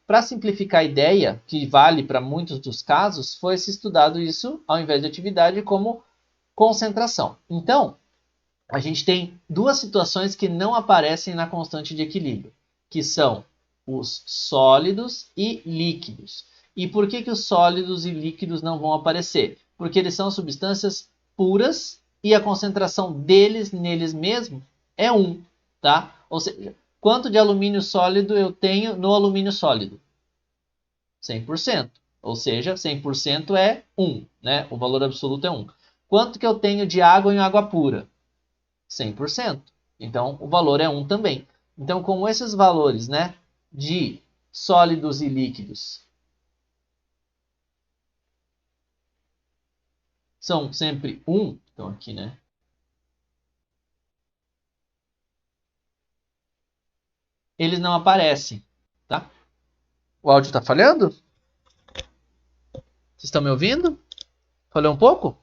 Para simplificar a ideia, que vale para muitos dos casos, foi se estudado isso, ao invés de atividade, como concentração. Então, a gente tem duas situações que não aparecem na constante de equilíbrio, que são os sólidos e líquidos. E por que os sólidos e líquidos não vão aparecer? Porque eles são substâncias puras e a concentração deles neles mesmos é 1, tá? Ou seja, quanto de alumínio sólido eu tenho no alumínio sólido? 100%. Ou seja, 100% é 1, né? O valor absoluto é 1. Quanto que eu tenho de água em água pura? 100%. Então, o valor é 1 também. Então, como esses valores, né, de sólidos e líquidos são sempre 1, então aqui, né, eles não aparecem, tá? O áudio está falhando? Vocês estão me ouvindo? Falhou um pouco?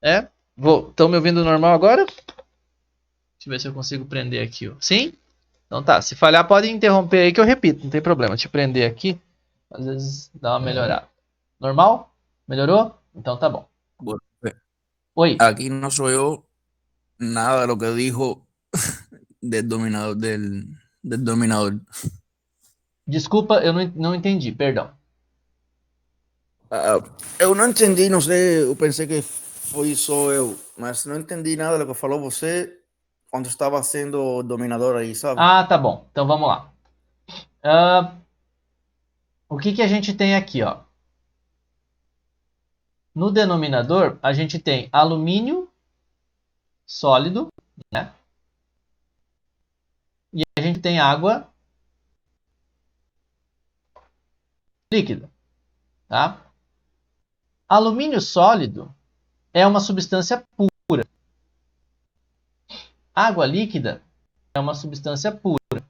É? Estão me ouvindo normal agora? Deixa eu ver se eu consigo prender aqui. Ó. Sim? Então tá. Se falhar, pode interromper aí que eu repito. Não tem problema. Deixa eu prender aqui. Às vezes dá uma melhorada. Normal? Melhorou? Então tá bom.
Bueno,
Oi,
aquí no soy yo nada de lo que dijo del dominador.
desculpa, eu não entendi, perdão.
Ah, eu não entendi, não sei, eu pensei que foi só eu, mas não entendi nada do que falou você quando estava sendo dominador aí, sabe?
Ah, tá bom. Então vamos lá. Ah, o que que a gente tem aqui, ó? No denominador, a gente tem alumínio sólido, né? E a gente tem água líquida, tá? Alumínio sólido é uma substância pura. Água líquida é uma substância pura.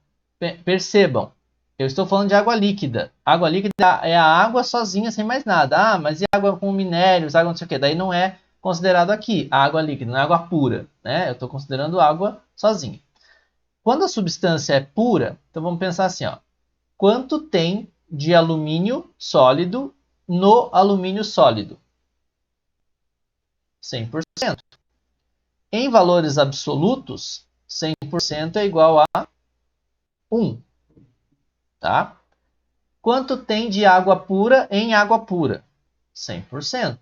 Percebam, eu estou falando de água líquida. Água líquida é a água sozinha, sem mais nada. Ah, mas e água com minérios, água não sei o quê? Daí não é considerado aqui a água líquida, não é água pura, né? Eu estou considerando água sozinha. Quando a substância é pura, então vamos pensar assim, ó. Quanto tem de alumínio sólido no alumínio sólido? 100%. Em valores absolutos, 100% é igual a 1, tá? Quanto tem de água pura em água pura? 100%.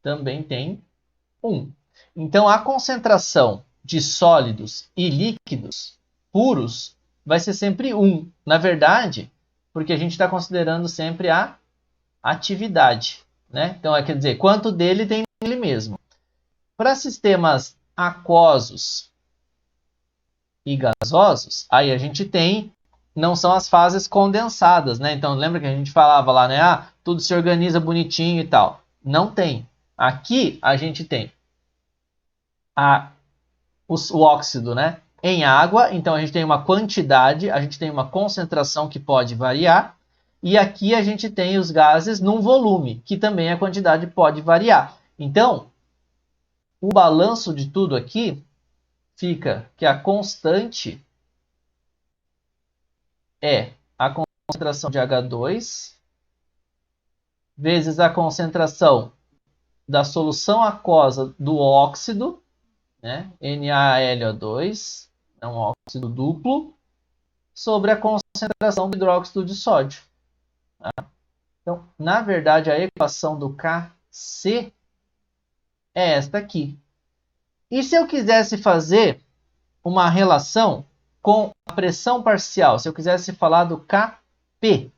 Também tem 1. Então, a concentração de sólidos e líquidos puros vai ser sempre 1. Na verdade, porque a gente está considerando sempre a atividade. Né? Então, quer dizer, quanto dele tem nele mesmo. Para sistemas aquosos e gasosos, aí a gente tem, não são as fases condensadas, né? Então lembra que a gente falava lá, né? Ah, tudo se organiza bonitinho e tal. Não tem. Aqui a gente tem a, o óxido, né? Em água, então a gente tem uma quantidade, a gente tem uma concentração que pode variar, e aqui a gente tem os gases num volume, que também a quantidade pode variar. Então, o balanço de tudo aqui fica que a constante é a concentração de H2 vezes a concentração da solução aquosa do óxido, né, NaLO2, é um óxido duplo, sobre a concentração do hidróxido de sódio. Tá? Então, na verdade, a equação do Kc é esta aqui. E se eu quisesse fazer uma relação com a pressão parcial, se eu quisesse falar do Kp,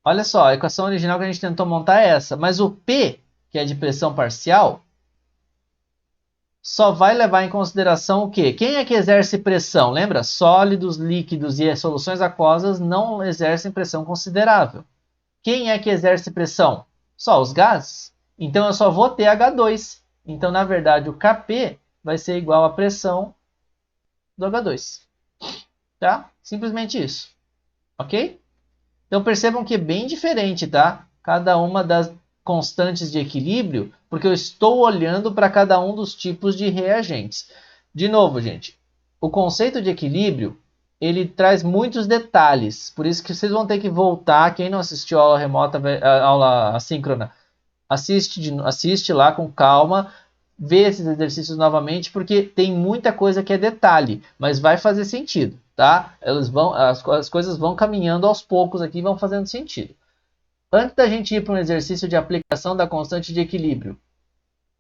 olha só, a equação original que a gente tentou montar é essa, mas o P, que é de pressão parcial, só vai levar em consideração o quê? Quem é que exerce pressão? Lembra? Sólidos, líquidos e soluções aquosas não exercem pressão considerável. Quem é que exerce pressão? Só os gases. Então eu só vou ter H2. Então, na verdade, o Kp vai ser igual à pressão do H2. Tá? Simplesmente isso. Ok? Então percebam que é bem diferente, tá? Cada uma das constantes de equilíbrio, porque eu estou olhando para cada um dos tipos de reagentes. De novo, gente, o conceito de equilíbrio, ele traz muitos detalhes, por isso que vocês vão ter que voltar, quem não assistiu a aula remota, a aula assíncrona, assiste lá com calma, vê esses exercícios novamente, porque tem muita coisa que é detalhe, mas vai fazer sentido, tá? As coisas vão caminhando aos poucos aqui e vão fazendo sentido. Antes da gente ir para um exercício de aplicação da constante de equilíbrio,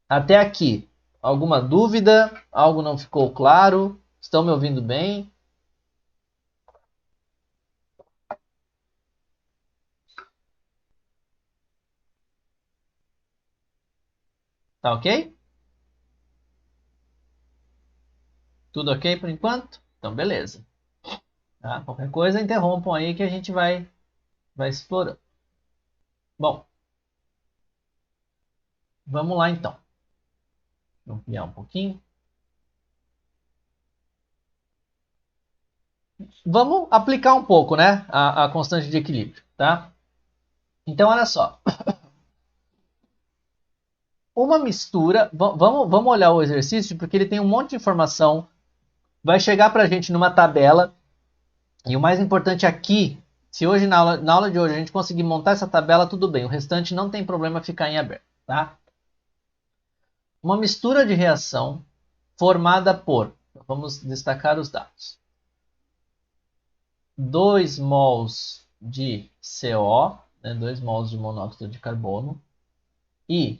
até aqui, alguma dúvida? Algo não ficou claro? Estão me ouvindo bem? Tá ok? Tudo ok por enquanto? Então, beleza. Tá? Qualquer coisa, interrompam aí que a gente vai explorando. Bom, vamos lá então. Vou ampliar um pouquinho. Vamos aplicar um pouco, né, a constante de equilíbrio, tá? Então, olha só. Uma mistura, vamos olhar o exercício, porque ele tem um monte de informação, vai chegar para a gente numa tabela, E o mais importante aqui, se hoje na aula de hoje a gente conseguir montar essa tabela, tudo bem. O restante não tem problema ficar em aberto, tá? Uma mistura de reação formada por, vamos destacar os dados, 2 mols de CO, né, 2 mols de monóxido de carbono, e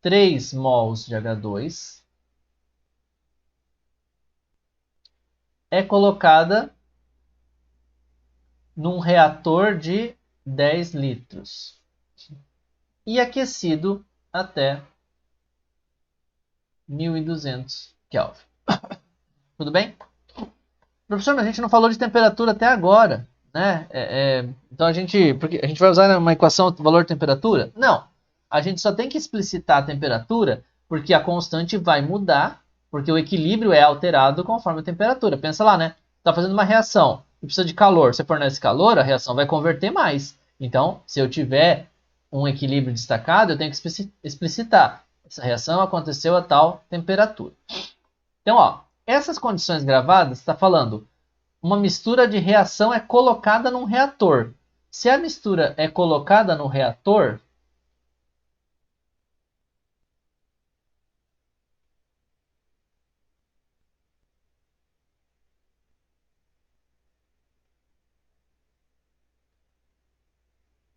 3 mols de H2, é colocada num reator de 10 litros e aquecido até 1200 Kelvin. Tudo bem? Professor, mas a gente não falou de temperatura até agora, né? Então porque a gente vai usar uma equação de valor de temperatura? Não. A gente só tem que explicitar a temperatura porque a constante vai mudar, porque o equilíbrio é alterado conforme a temperatura. Pensa lá, né? Está fazendo uma reação e precisa de calor. Você fornece calor, a reação vai converter mais. Então, se eu tiver um equilíbrio destacado, eu tenho que explicitar. Essa reação aconteceu a tal temperatura. Então, ó, essas condições gravadas está falando uma mistura de reação é colocada num reator. Se a mistura é colocada no reator,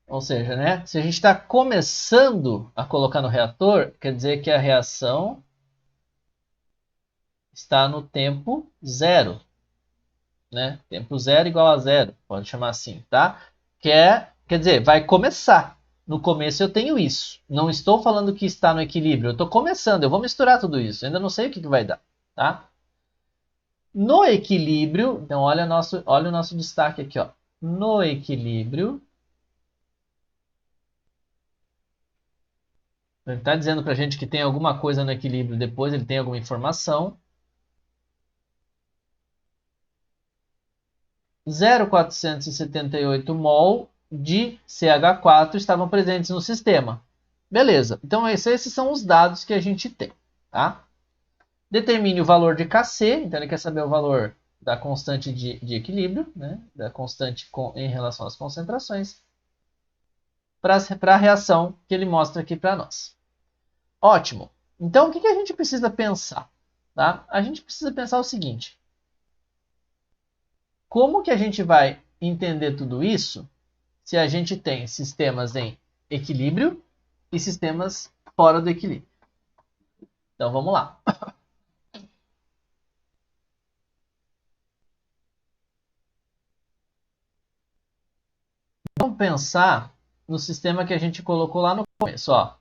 ou seja, né, se a gente está começando a colocar no reator, quer dizer que a reação está no tempo zero. Né? Tempo zero igual a zero, pode chamar assim, tá? Quer dizer, vai começar. No começo eu tenho isso. Não estou falando que está no equilíbrio. Eu estou começando, eu vou misturar tudo isso. Eu ainda não sei o que vai dar, tá? No equilíbrio, então olha o nosso destaque aqui, ó. No equilíbrio, ele está dizendo para a gente que tem alguma coisa no equilíbrio, depois ele tem alguma informação. 0,478 mol de CH4 estavam presentes no sistema. Beleza, então esses são os dados que a gente tem. Tá? Determine o valor de Kc, então ele quer saber o valor da constante de equilíbrio, né? Da constante em relação às concentrações, para a reação que ele mostra aqui para nós. Ótimo. Então o que a gente precisa pensar? Tá? A gente precisa pensar o seguinte: como que a gente vai entender tudo isso se a gente tem sistemas em equilíbrio e sistemas fora do equilíbrio? Então vamos lá. Vamos pensar no sistema que a gente colocou lá no começo. Ó.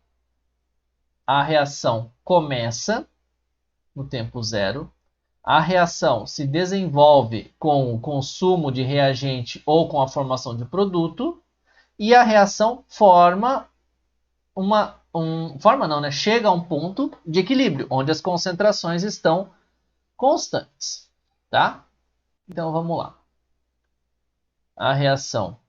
A reação começa no tempo zero. A reação se desenvolve com o consumo de reagente ou com a formação de produto. E a reação chega a um ponto de equilíbrio, onde as concentrações estão constantes. Tá? Então vamos lá. A reação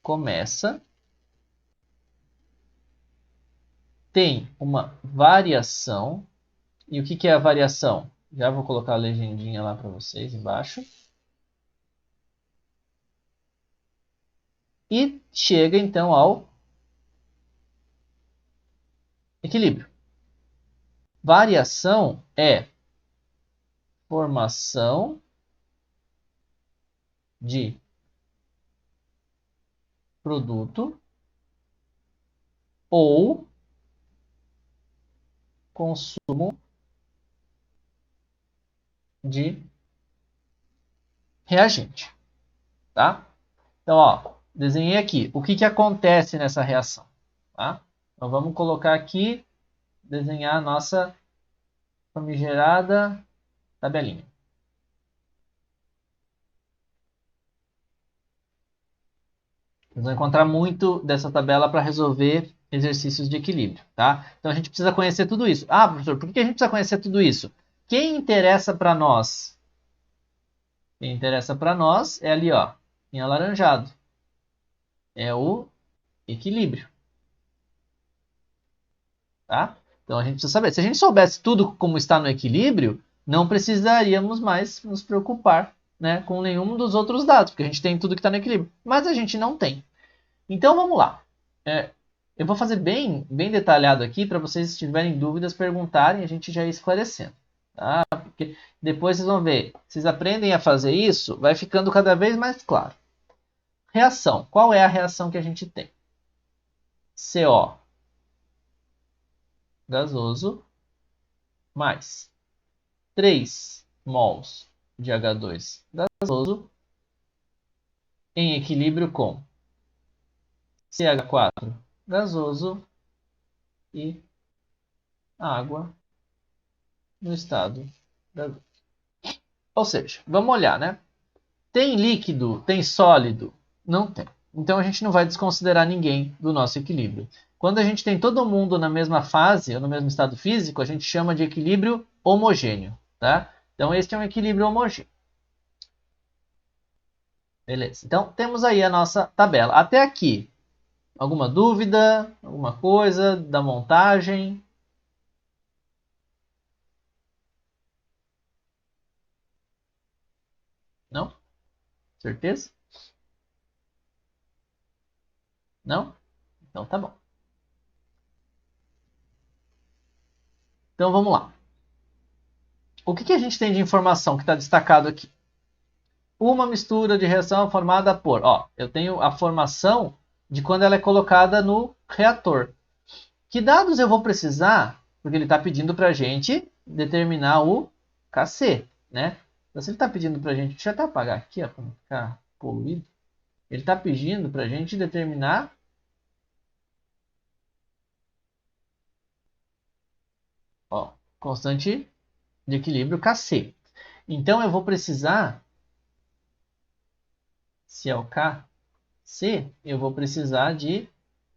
começa, tem uma variação. E o que é a variação? Já vou colocar a legendinha lá para vocês embaixo. E chega então ao equilíbrio. Variação é formação de produto ou consumo de reagente, tá? Então, ó, desenhei aqui. O que acontece nessa reação, tá? Então, vamos colocar aqui, desenhar a nossa famigerada tabelinha. Vocês vão encontrar muito dessa tabela para resolver exercícios de equilíbrio, tá? Então a gente precisa conhecer tudo isso. Ah, professor, por que a gente precisa conhecer tudo isso? Quem interessa para nós? Quem interessa para nós é ali, ó, em alaranjado. É o equilíbrio. tá? Então a gente precisa saber. Se a gente soubesse tudo como está no equilíbrio, não precisaríamos mais nos preocupar, né, com nenhum dos outros dados, porque a gente tem tudo que está no equilíbrio. Mas a gente não tem. Então vamos lá. Eu vou fazer bem detalhado aqui para vocês, se tiverem dúvidas, perguntarem e a gente já ir esclarecendo. Tá? Porque depois vocês vão ver, vocês aprendem a fazer isso, vai ficando cada vez mais claro. Reação. Qual é a reação que a gente tem? CO gasoso mais 3 mols de H2 gasoso em equilíbrio com CH4 gasoso e água no estado gasoso. Ou seja, vamos olhar, né? Tem líquido? Tem sólido? Não tem. Então a gente não vai desconsiderar ninguém do nosso equilíbrio. Quando a gente tem todo mundo na mesma fase ou no mesmo estado físico, a gente chama de equilíbrio homogêneo, tá? Então este é um equilíbrio homogêneo. Beleza. Então temos aí a nossa tabela. Até aqui, alguma dúvida? Alguma coisa da montagem? Não? Certeza? Não? Então tá bom. Então vamos lá. O que a gente tem de informação que está destacado aqui? Uma mistura de reação formada por... Ó, eu tenho a formação de quando ela é colocada no reator. Que dados eu vou precisar? Porque ele está pedindo para a gente determinar o KC, né? Então, se ele está pedindo para a gente... Deixa eu até apagar aqui, para não ficar poluído. Ele está pedindo para a gente determinar... Ó, constante de equilíbrio KC. Então, eu vou precisar... Se é o KC, eu vou precisar de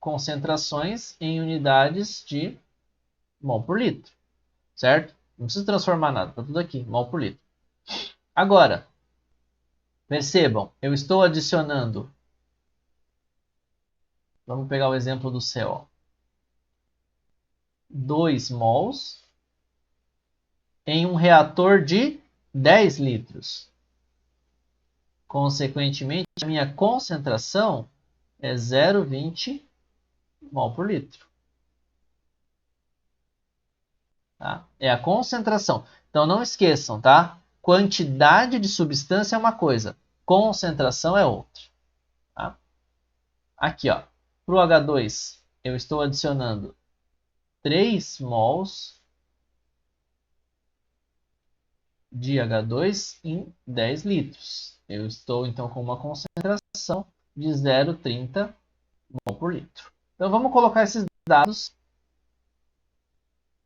concentrações em unidades de mol por litro, certo? Não preciso transformar nada, está tudo aqui, mol por litro. Agora, percebam, eu estou adicionando, vamos pegar o exemplo do CO, 2 mols em um reator de 10 litros. Consequentemente, a minha concentração é 0,20 mol por litro. Tá? É a concentração. Então não esqueçam, tá? Quantidade de substância é uma coisa, concentração é outra. Tá? Aqui, ó, para o H2, eu estou adicionando 3 mols de H2 em 10 litros. Eu estou, então, com uma concentração de 0,30 mol por litro. Então, vamos colocar esses dados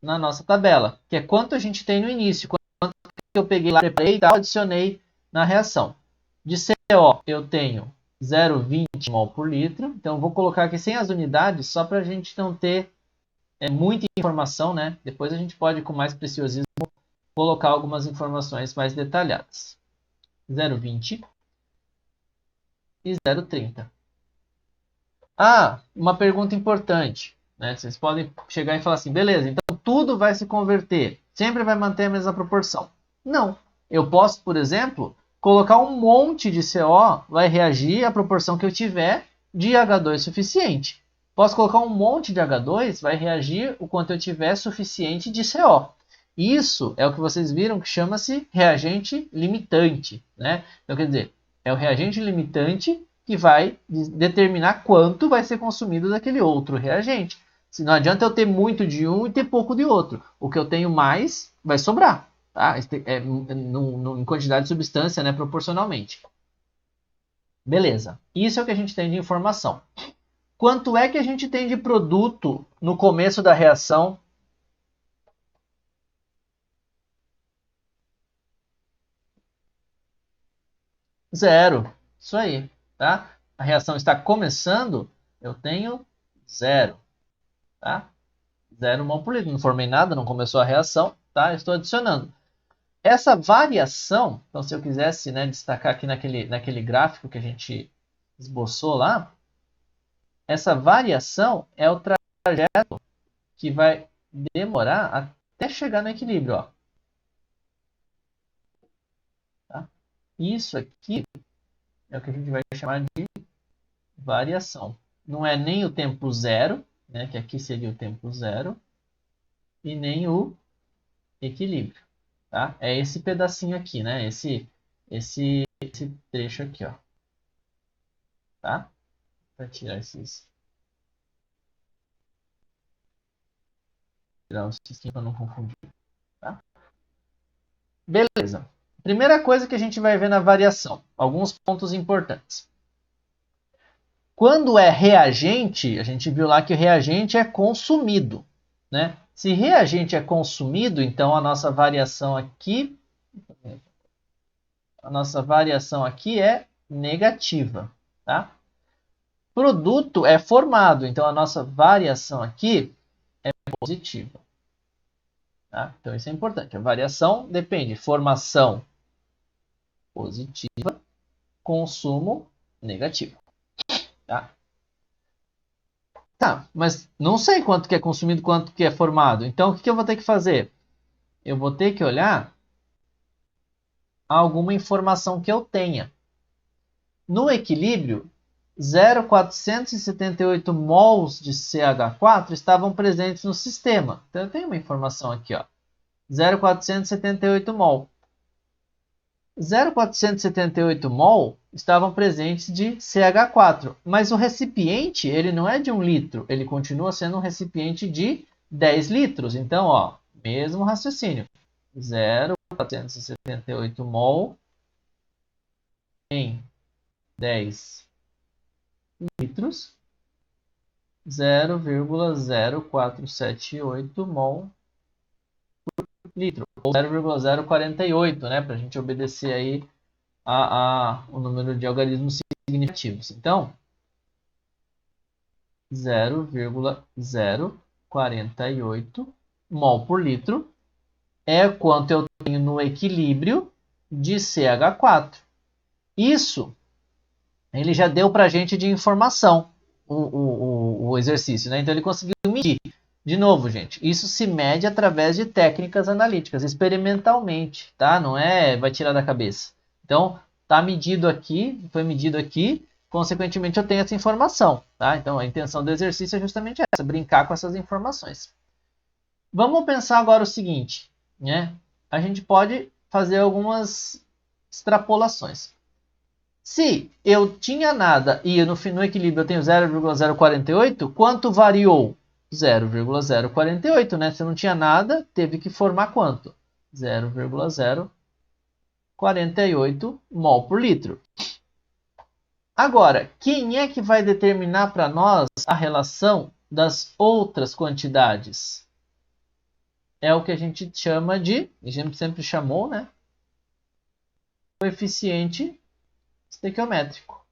na nossa tabela, que é quanto a gente tem no início, quanto que eu peguei lá, preparei e tal, adicionei na reação. De CO, eu tenho 0,20 mol por litro. Então, vou colocar aqui sem as unidades, só para a gente não ter muita informação, né? Depois a gente pode, com mais preciosismo, colocar algumas informações mais detalhadas. 0,20 e 0,30. Ah, uma pergunta importante. Né? Vocês podem chegar e falar assim, beleza, então tudo vai se converter, sempre vai manter a mesma proporção. Não. Eu posso, por exemplo, colocar um monte de CO, vai reagir à proporção que eu tiver de H2 suficiente. Posso colocar um monte de H2, vai reagir o quanto eu tiver suficiente de CO. Isso é o que vocês viram que chama-se reagente limitante. Né? Então, quer dizer, é o reagente limitante que vai determinar quanto vai ser consumido daquele outro reagente. Se não adianta eu ter muito de um e ter pouco de outro. O que eu tenho mais vai sobrar. Tá? Em quantidade de substância, né, proporcionalmente. Beleza. Isso é o que a gente tem de informação. Quanto é que a gente tem de produto no começo da reação? Zero. Isso aí. Tá? A reação está começando, eu tenho zero. Tá? 0 mol por litro. Não formei nada, não começou a reação. Tá? Estou adicionando. Essa variação, então se eu quisesse, né, destacar aqui naquele gráfico que a gente esboçou lá, essa variação é o trajeto que vai demorar até chegar no equilíbrio, ó. Tá? Isso aqui é o que a gente vai chamar de variação. Não é nem o tempo zero, né, que aqui seria o tempo zero, e nem o equilíbrio. Tá? É esse pedacinho aqui, né? Esse trecho aqui, ó. Tá? Para tirar esses... Tirar os risquinhos para não confundir. Tá? Beleza. Primeira coisa que a gente vai ver na variação. Alguns pontos importantes. Quando é reagente, a gente viu lá que o reagente é consumido, né? Se reagente é consumido, então a nossa variação aqui é negativa, tá? Produto é formado, então a nossa variação aqui é positiva. Tá? Então isso é importante. A variação depende de formação positiva, consumo negativo. Tá? Tá, mas não sei quanto que é consumido, quanto que é formado. Então o que eu vou ter que fazer? Eu vou ter que olhar alguma informação que eu tenha. No equilíbrio, 0,478 mols de CH4 estavam presentes no sistema. Então eu tenho uma informação aqui, ó. 0,478 mol. 0,478 mol estavam presentes de CH4, mas o recipiente ele não é de 1 litro, ele continua sendo um recipiente de 10 litros. Então, ó, mesmo raciocínio. 0,478 mol em 10 litros, 0,0478 mol por litro, ou 0,048, né, para a gente obedecer aí o número de algarismos significativos. Então, 0,048 mol por litro é quanto eu tenho no equilíbrio de CH4. Isso ele já deu para a gente de informação o exercício, né? Então ele conseguiu medir. De novo, gente, isso se mede através de técnicas analíticas, experimentalmente, tá? Não é vai tirar da cabeça. Então, tá medido aqui, foi medido aqui, consequentemente eu tenho essa informação, tá? Então a intenção do exercício é justamente essa, brincar com essas informações. Vamos pensar agora o seguinte, né? A gente pode fazer algumas extrapolações. Se eu tinha nada e no equilíbrio eu tenho 0,048, quanto variou? 0,048, né? Se eu não tinha nada, teve que formar quanto? 0,048 mol por litro. Agora, quem é que vai determinar para nós a relação das outras quantidades? É o que a gente chama de, a gente sempre chamou, né? Coeficiente estequiométrico.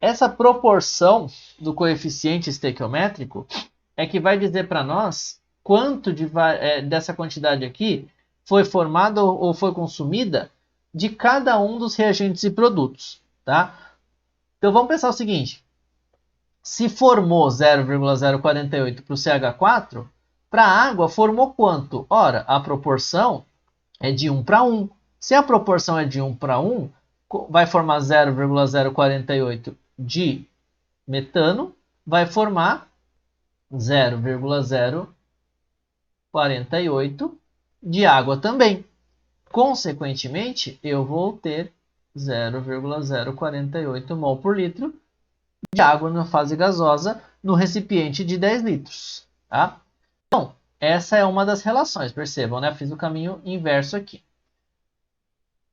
Essa proporção do coeficiente estequiométrico é que vai dizer para nós quanto dessa quantidade aqui foi formada ou foi consumida de cada um dos reagentes e produtos. Tá? Então vamos pensar o seguinte. Se formou 0,048 para o CH4, para a água formou quanto? Ora, a proporção é de 1 para 1. Se a proporção é de 1 para 1, vai formar 0,048 de metano, vai formar 0,048 de água também. Consequentemente, eu vou ter 0,048 mol por litro de água na fase gasosa no recipiente de 10 litros. Tá? Então, essa é uma das relações, percebam, né? Fiz o caminho inverso aqui.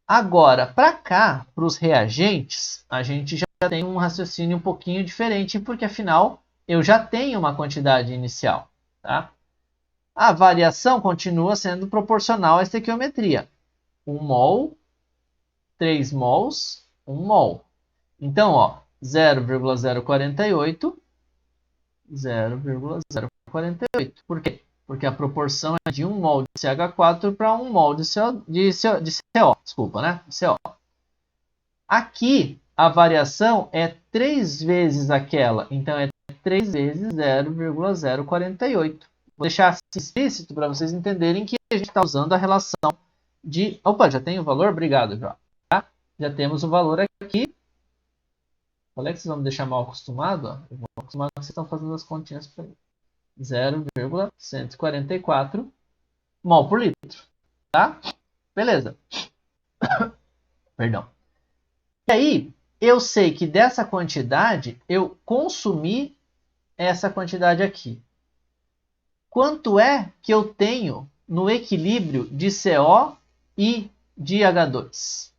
Agora, para cá, para os reagentes, a gente já tem um raciocínio um pouquinho diferente, porque afinal eu já tenho uma quantidade inicial. Tá? A variação continua sendo proporcional à estequiometria. 1 mol, 3 mols, 1 mol. Então, ó, 0,048, 0,048. Por quê? Porque a proporção é de 1 mol de CH4 para 1 mol de CO. Desculpa, né? CO. Aqui, a variação é 3 vezes aquela. Então, é 3 vezes 0,048. Vou deixar assim explícito para vocês entenderem que a gente está usando a relação de... Opa, já tem o valor? Obrigado, João. Tá? Já temos o valor aqui. Qual é que vocês vão me deixar mal acostumado? Ó? Eu vou acostumar que vocês estão fazendo as continhas para mim. 0,144 mol por litro. Tá? Beleza. Perdão. E aí, eu sei que dessa quantidade, eu consumi essa quantidade aqui. Quanto é que eu tenho no equilíbrio de CO e de H2?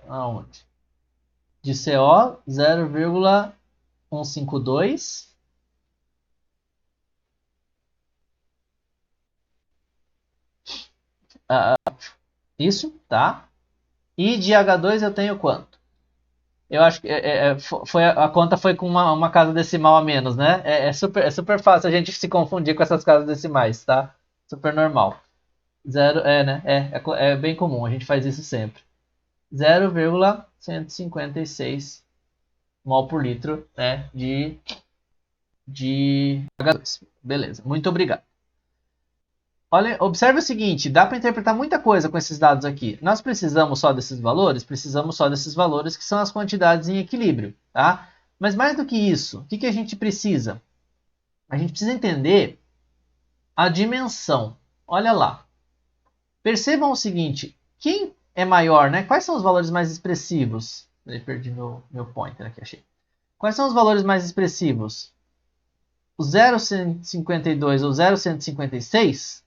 Aonde? De CO, 0,152. Isso, tá? E de H2 eu tenho quanto? Eu acho que a conta foi com uma casa decimal a menos, né? É super fácil a gente se confundir com essas casas decimais, tá? Super normal. Zero, né? É bem comum, a gente faz isso sempre. 0,156 mol por litro, né, de H2. Beleza, muito obrigado. Olha, observe o seguinte, dá para interpretar muita coisa com esses dados aqui. Nós precisamos só desses valores? Precisamos só desses valores, que são as quantidades em equilíbrio, tá? Mas mais do que isso, o que a gente precisa? A gente precisa entender a dimensão. Olha lá. Percebam o seguinte, quem é maior, né? Quais são os valores mais expressivos? Eu perdi meu pointer aqui, achei. Quais são os valores mais expressivos? O 0,152 ou 0,156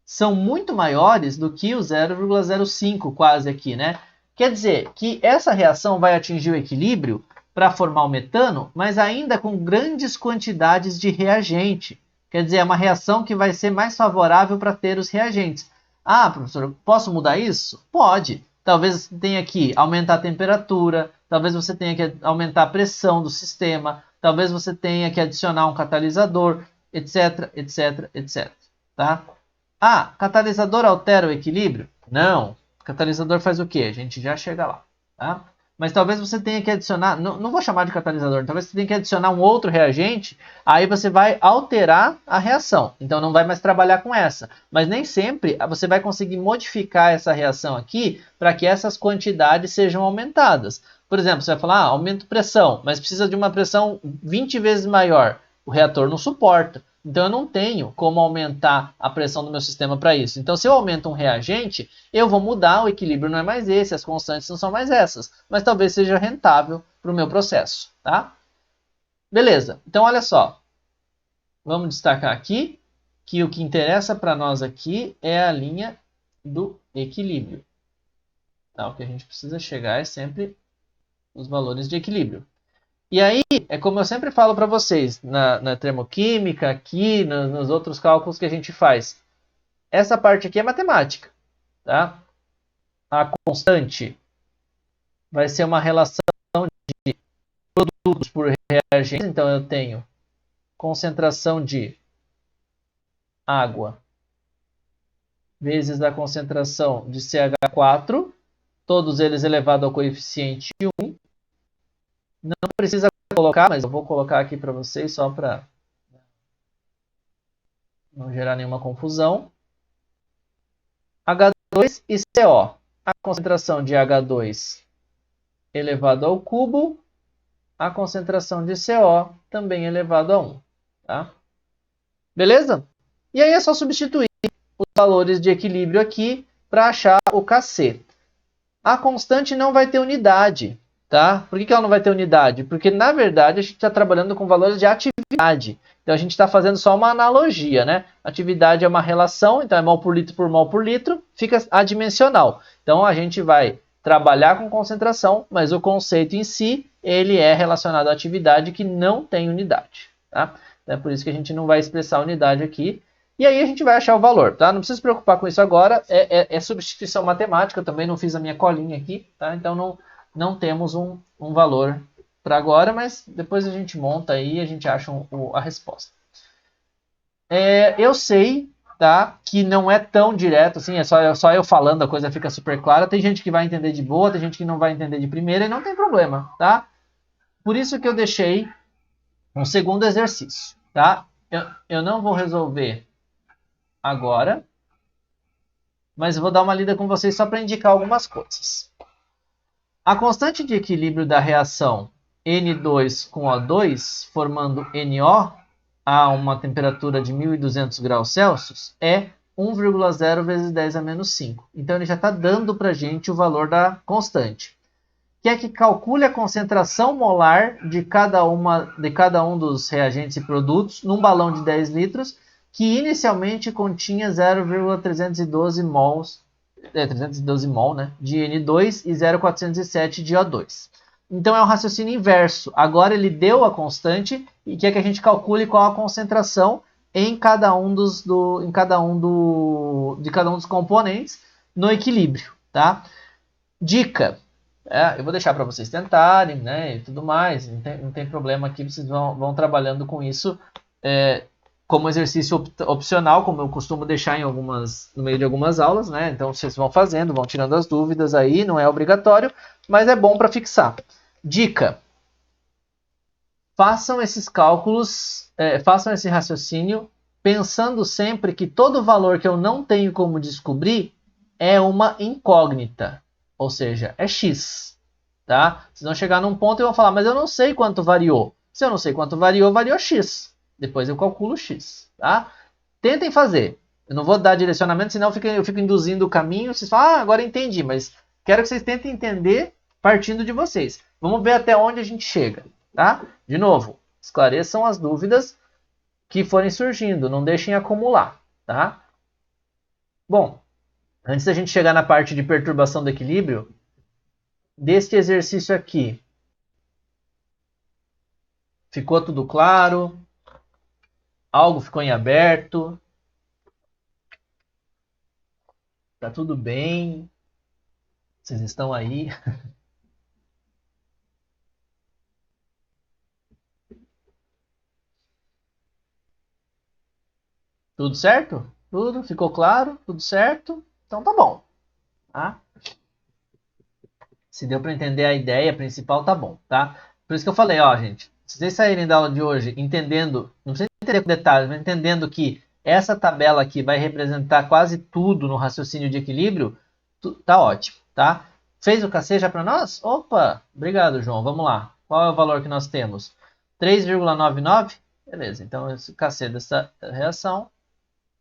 são muito maiores do que o 0,05 quase aqui, né? Quer dizer que essa reação vai atingir o equilíbrio para formar o metano, mas ainda com grandes quantidades de reagente. Quer dizer, é uma reação que vai ser mais favorável para ter os reagentes. Ah, professor, posso mudar isso? Pode. Talvez você tenha que aumentar a temperatura, talvez você tenha que aumentar a pressão do sistema, talvez você tenha que adicionar um catalisador, etc, etc, etc. Tá? Ah, catalisador altera o equilíbrio? Não. Catalisador faz o quê? A gente já chega lá. Tá? Mas talvez você tenha que adicionar, não vou chamar de catalisador, talvez você tenha que adicionar um outro reagente, aí você vai alterar a reação. Então não vai mais trabalhar com essa. Mas nem sempre você vai conseguir modificar essa reação aqui para que essas quantidades sejam aumentadas. Por exemplo, você vai falar, aumento pressão, mas precisa de uma pressão 20 vezes maior. O reator não suporta. Então eu não tenho como aumentar a pressão do meu sistema para isso. Então se eu aumento um reagente, eu vou mudar, o equilíbrio não é mais esse, as constantes não são mais essas. Mas talvez seja rentável para o meu processo. Tá? Beleza, então olha só. Vamos destacar aqui que o que interessa para nós aqui é a linha do equilíbrio. Tá? O que a gente precisa chegar é sempre os valores de equilíbrio. E aí, é como eu sempre falo para vocês, na termoquímica, aqui, nos outros cálculos que a gente faz. Essa parte aqui é matemática. Tá? A constante vai ser uma relação de produtos por reagentes. Então, eu tenho concentração de água vezes a concentração de CH4, todos eles elevado ao coeficiente 1. Não precisa colocar, mas eu vou colocar aqui para vocês só para não gerar nenhuma confusão. H2 e CO. A concentração de H2 elevado ao cubo, a concentração de CO também elevado a 1. Tá? Beleza? E aí é só substituir os valores de equilíbrio aqui para achar o Kc. A constante não vai ter unidade. Tá? Por que ela não vai ter unidade? Porque, na verdade, a gente está trabalhando com valores de atividade. Então, a gente está fazendo só uma analogia, né? Atividade é uma relação, então é mol por litro, fica adimensional. Então, a gente vai trabalhar com concentração, mas o conceito em si, ele é relacionado à atividade que não tem unidade. Tá? Então, é por isso que a gente não vai expressar unidade aqui. E aí a gente vai achar o valor, tá? Não precisa se preocupar com isso agora, é substituição matemática, eu também não fiz a minha colinha aqui, tá? Então não temos um valor para agora, mas depois a gente monta aí e a gente acha a resposta. Eu sei, tá, que não é tão direto assim, é só eu falando, a coisa fica super clara. Tem gente que vai entender de boa, tem gente que não vai entender de primeira e não tem problema, tá? Por isso que eu deixei um segundo exercício, tá? Eu não vou resolver agora, mas eu vou dar uma lida com vocês só para indicar algumas coisas. A constante de equilíbrio da reação N2 com O2, formando NO, a uma temperatura de 1.200 graus Celsius, é 1,0 vezes 10 a menos 5. Então, ele já está dando para a gente o valor da constante. Quer que calcule a concentração molar de cada um dos reagentes e produtos num balão de 10 litros, que inicialmente continha 0,312 mols 312 mol, né, de N2 e 0,407 de O2. Então é um raciocínio inverso. Agora ele deu a constante e quer que a gente calcule qual a concentração de cada um dos componentes no equilíbrio, tá? Dica. Eu vou deixar para vocês tentarem, né, e tudo mais. Não tem problema aqui, vocês vão trabalhando com isso. Como exercício opcional, como eu costumo deixar no meio de algumas aulas, né? Então vocês vão fazendo, vão tirando as dúvidas aí, não é obrigatório, mas é bom para fixar. Dica: façam esses cálculos, façam esse raciocínio, pensando sempre que todo valor que eu não tenho como descobrir é uma incógnita, ou seja, é x, tá? Vocês vão chegar num ponto e vão falar, mas eu não sei quanto variou. Se eu não sei quanto variou x. Depois eu calculo x, tá? Tentem fazer. Eu não vou dar direcionamento, senão eu fico induzindo o caminho. Vocês falam, agora entendi, mas quero que vocês tentem entender partindo de vocês. Vamos ver até onde a gente chega, tá? De novo, esclareçam as dúvidas que forem surgindo, não deixem acumular, tá? Bom, antes da gente chegar na parte de perturbação do equilíbrio, deste exercício aqui, ficou tudo claro? Algo ficou em aberto? Tá tudo bem? Vocês estão aí? Tudo certo? Tudo? Ficou claro? Tudo certo? Então tá bom. Tá? Se deu para entender a ideia principal, tá bom, tá? Por isso que eu falei, ó, gente, se vocês saírem da aula de hoje entendendo, não precisa entender com detalhes, mas entendendo que essa tabela aqui vai representar quase tudo no raciocínio de equilíbrio, tá ótimo, tá? Fez o KC já para nós? Opa, obrigado, João. Vamos lá. Qual é o valor que nós temos? 3,99? Beleza, então esse KC dessa reação,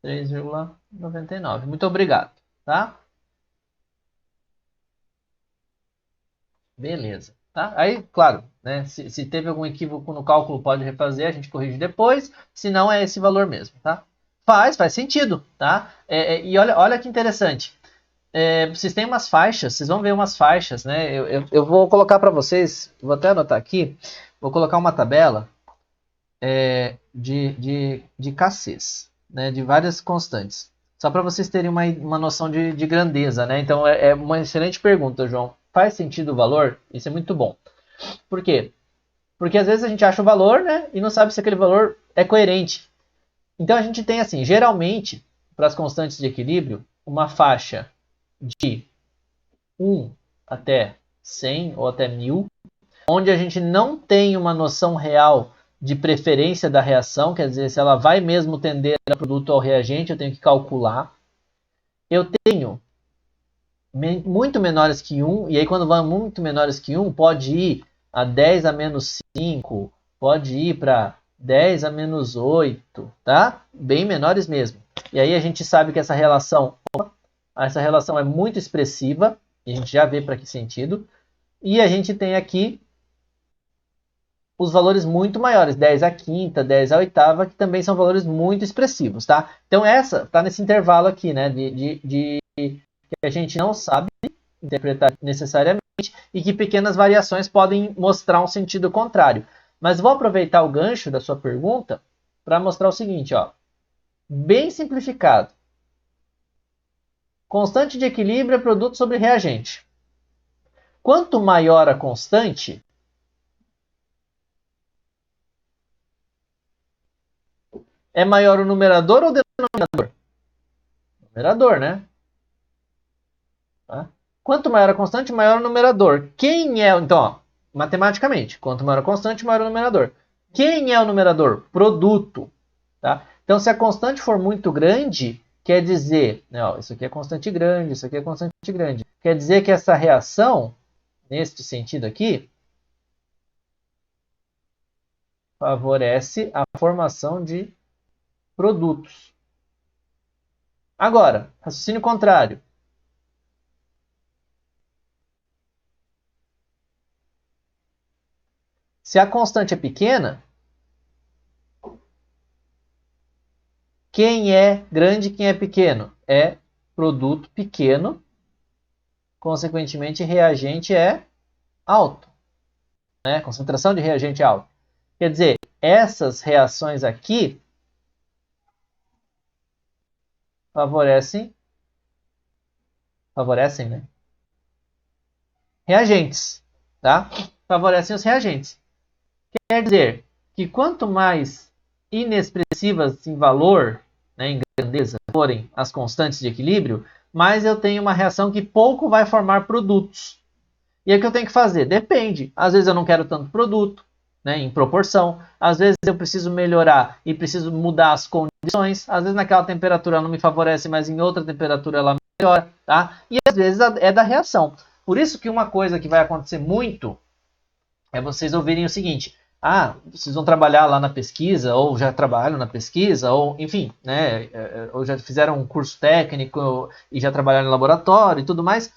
3,99. Muito obrigado, tá? Beleza. Tá? Aí, claro, né, se teve algum equívoco no cálculo, pode refazer, a gente corrige depois. Se não, é esse valor mesmo. Tá? Faz sentido. Tá? E olha que interessante. Vocês têm umas faixas, vocês vão ver umas faixas. Né? Eu vou colocar para vocês, vou até anotar aqui, vou colocar uma tabela de KCs, né, de várias constantes. Só para vocês terem uma noção de grandeza. Né? Então, é uma excelente pergunta, João. Faz sentido o valor? Isso é muito bom. Por quê? Porque às vezes a gente acha o valor, né, e não sabe se aquele valor é coerente. Então a gente tem assim, geralmente, para as constantes de equilíbrio, uma faixa de 1 até 100 ou até 1000, onde a gente não tem uma noção real de preferência da reação, quer dizer, se ela vai mesmo tender a produto ou reagente, eu tenho que calcular. Eu tenho muito menores que 1, e aí quando vai muito menores que 1, pode ir a 10 a menos 5, pode ir para 10 a menos 8, tá? Bem menores mesmo. E aí a gente sabe que essa relação é muito expressiva, e a gente já vê para que sentido. E a gente tem aqui os valores muito maiores, 10 a quinta, 10 a oitava, que também são valores muito expressivos, tá? Então essa está nesse intervalo aqui, né, de que a gente não sabe interpretar necessariamente e que pequenas variações podem mostrar um sentido contrário. Mas vou aproveitar o gancho da sua pergunta para mostrar o seguinte, ó. Bem simplificado. Constante de equilíbrio é produto sobre reagente. Quanto maior a constante, é maior o numerador ou o denominador? Numerador, né? Tá? Quanto maior a constante, maior o numerador. Quem é, então, ó, matematicamente, quanto maior a constante, maior o numerador. Quem é o numerador? Produto. Tá? Então, se a constante for muito grande, quer dizer, né, ó, isso aqui é constante grande, isso aqui é constante grande. Quer dizer que essa reação, neste sentido aqui, favorece a formação de produtos. Agora, raciocínio contrário. Se a constante é pequena, quem é grande e quem é pequeno? É produto pequeno, consequentemente reagente é alto, né? Concentração de reagente é alta. Quer dizer, essas reações aqui favorecem, né? Reagentes, tá? Favorecem os reagentes. Quer dizer que quanto mais inexpressivas em valor, né, em grandeza, forem as constantes de equilíbrio, mais eu tenho uma reação que pouco vai formar produtos. E aí o que eu tenho que fazer? Depende. Às vezes eu não quero tanto produto, né, em proporção. Às vezes eu preciso melhorar e preciso mudar as condições. Às vezes naquela temperatura ela não me favorece, mas em outra temperatura ela melhora. Tá? E às vezes é da reação. Por isso que uma coisa que vai acontecer muito é vocês ouvirem o seguinte: ah, vocês vão trabalhar lá na pesquisa, ou já trabalham na pesquisa, ou enfim, né, ou já fizeram um curso técnico e já trabalharam no laboratório e tudo mais.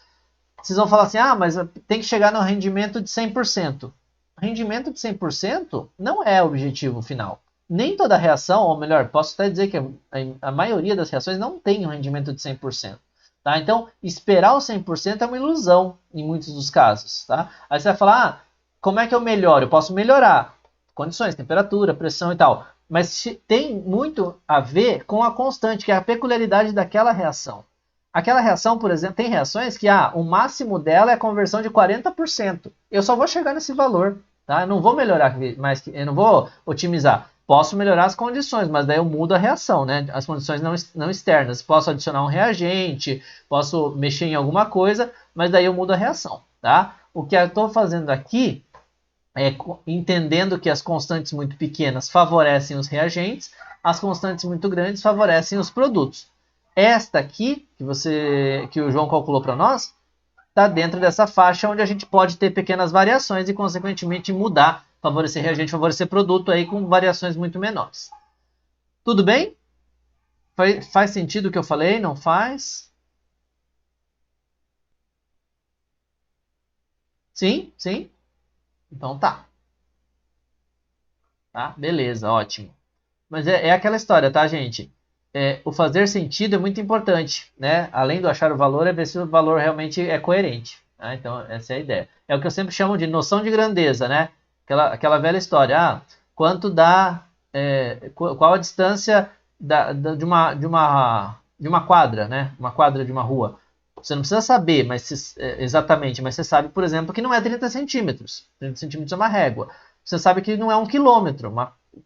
Vocês vão falar assim: ah, mas tem que chegar no rendimento de 100%. Rendimento de 100% não é o objetivo final. Nem toda reação, ou melhor, posso até dizer que a maioria das reações não tem um rendimento de 100%. Tá? Então, esperar o 100% é uma ilusão em muitos dos casos. Tá? Aí você vai falar: ah, como é que eu melhoro? Eu posso melhorar condições, temperatura, pressão e tal. Mas tem muito a ver com a constante, que é a peculiaridade daquela reação. Aquela reação, por exemplo, tem reações que o máximo dela é a conversão de 40%. Eu só vou chegar nesse valor. Tá? Eu não vou melhorar mais, eu não vou otimizar. Posso melhorar as condições, mas daí eu mudo a reação, né? As condições não externas. Posso adicionar um reagente, posso mexer em alguma coisa, mas daí eu mudo a reação. Tá? O que eu estou fazendo aqui é entendendo que as constantes muito pequenas favorecem os reagentes, as constantes muito grandes favorecem os produtos. Esta aqui, que o João calculou para nós, está dentro dessa faixa onde a gente pode ter pequenas variações e, consequentemente, mudar, favorecer reagente, favorecer produto aí com variações muito menores. Tudo bem? Faz sentido o que eu falei? Não faz? Sim? Sim? Então tá. Tá? Beleza, ótimo. Mas é aquela história, tá, gente? O fazer sentido é muito importante, né? Além do achar o valor, é ver se o valor realmente é coerente. Tá? Então, essa é a ideia. É o que eu sempre chamo de noção de grandeza, né? Aquela velha história. Ah, quanto dá... qual a distância de uma quadra, né? Uma quadra de uma rua. Você não precisa saber exatamente, mas você sabe, por exemplo, que não é 30 centímetros. 30 centímetros é uma régua. Você sabe que não é 1 quilômetro.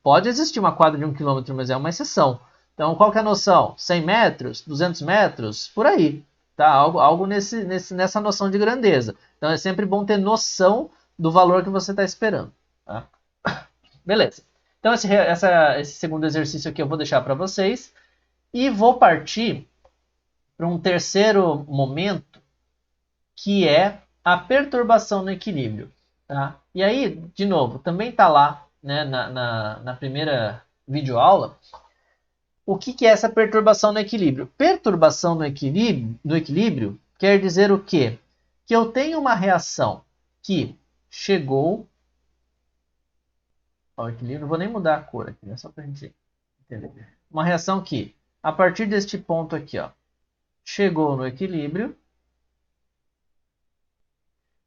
Pode existir uma quadra de 1 quilômetro, mas é uma exceção. Então, qual que é a noção? 100 metros? 200 metros? Por aí. Tá? Algo nessa noção de grandeza. Então, é sempre bom ter noção do valor que você está esperando. Tá? Beleza. Então, esse segundo exercício aqui eu vou deixar para vocês. E vou partir para um terceiro momento, que é a perturbação no equilíbrio. Tá? E aí, de novo, também está lá, né, na primeira videoaula, o que é essa perturbação no equilíbrio? Perturbação no equilíbrio quer dizer o quê? Que eu tenho uma reação que chegou ao equilíbrio, não vou nem mudar a cor aqui, né, só para a gente entender. Uma reação que, a partir deste ponto aqui, ó, chegou no equilíbrio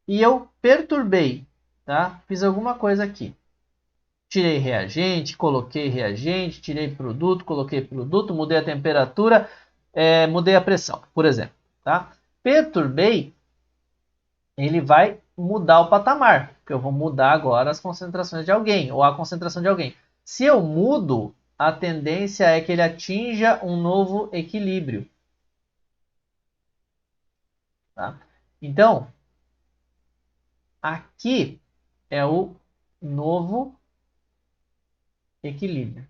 e eu perturbei, tá? Fiz alguma coisa aqui. tirei reagente, coloquei reagente, tirei produto, coloquei produto, mudei a temperatura, mudei a pressão, por exemplo. Tá? Perturbei, ele vai mudar o patamar, porque eu vou mudar agora as concentrações de alguém, ou a concentração de alguém. Se eu mudo, a tendência é que ele atinja um novo equilíbrio. Tá? Então, aqui é o novo equilíbrio.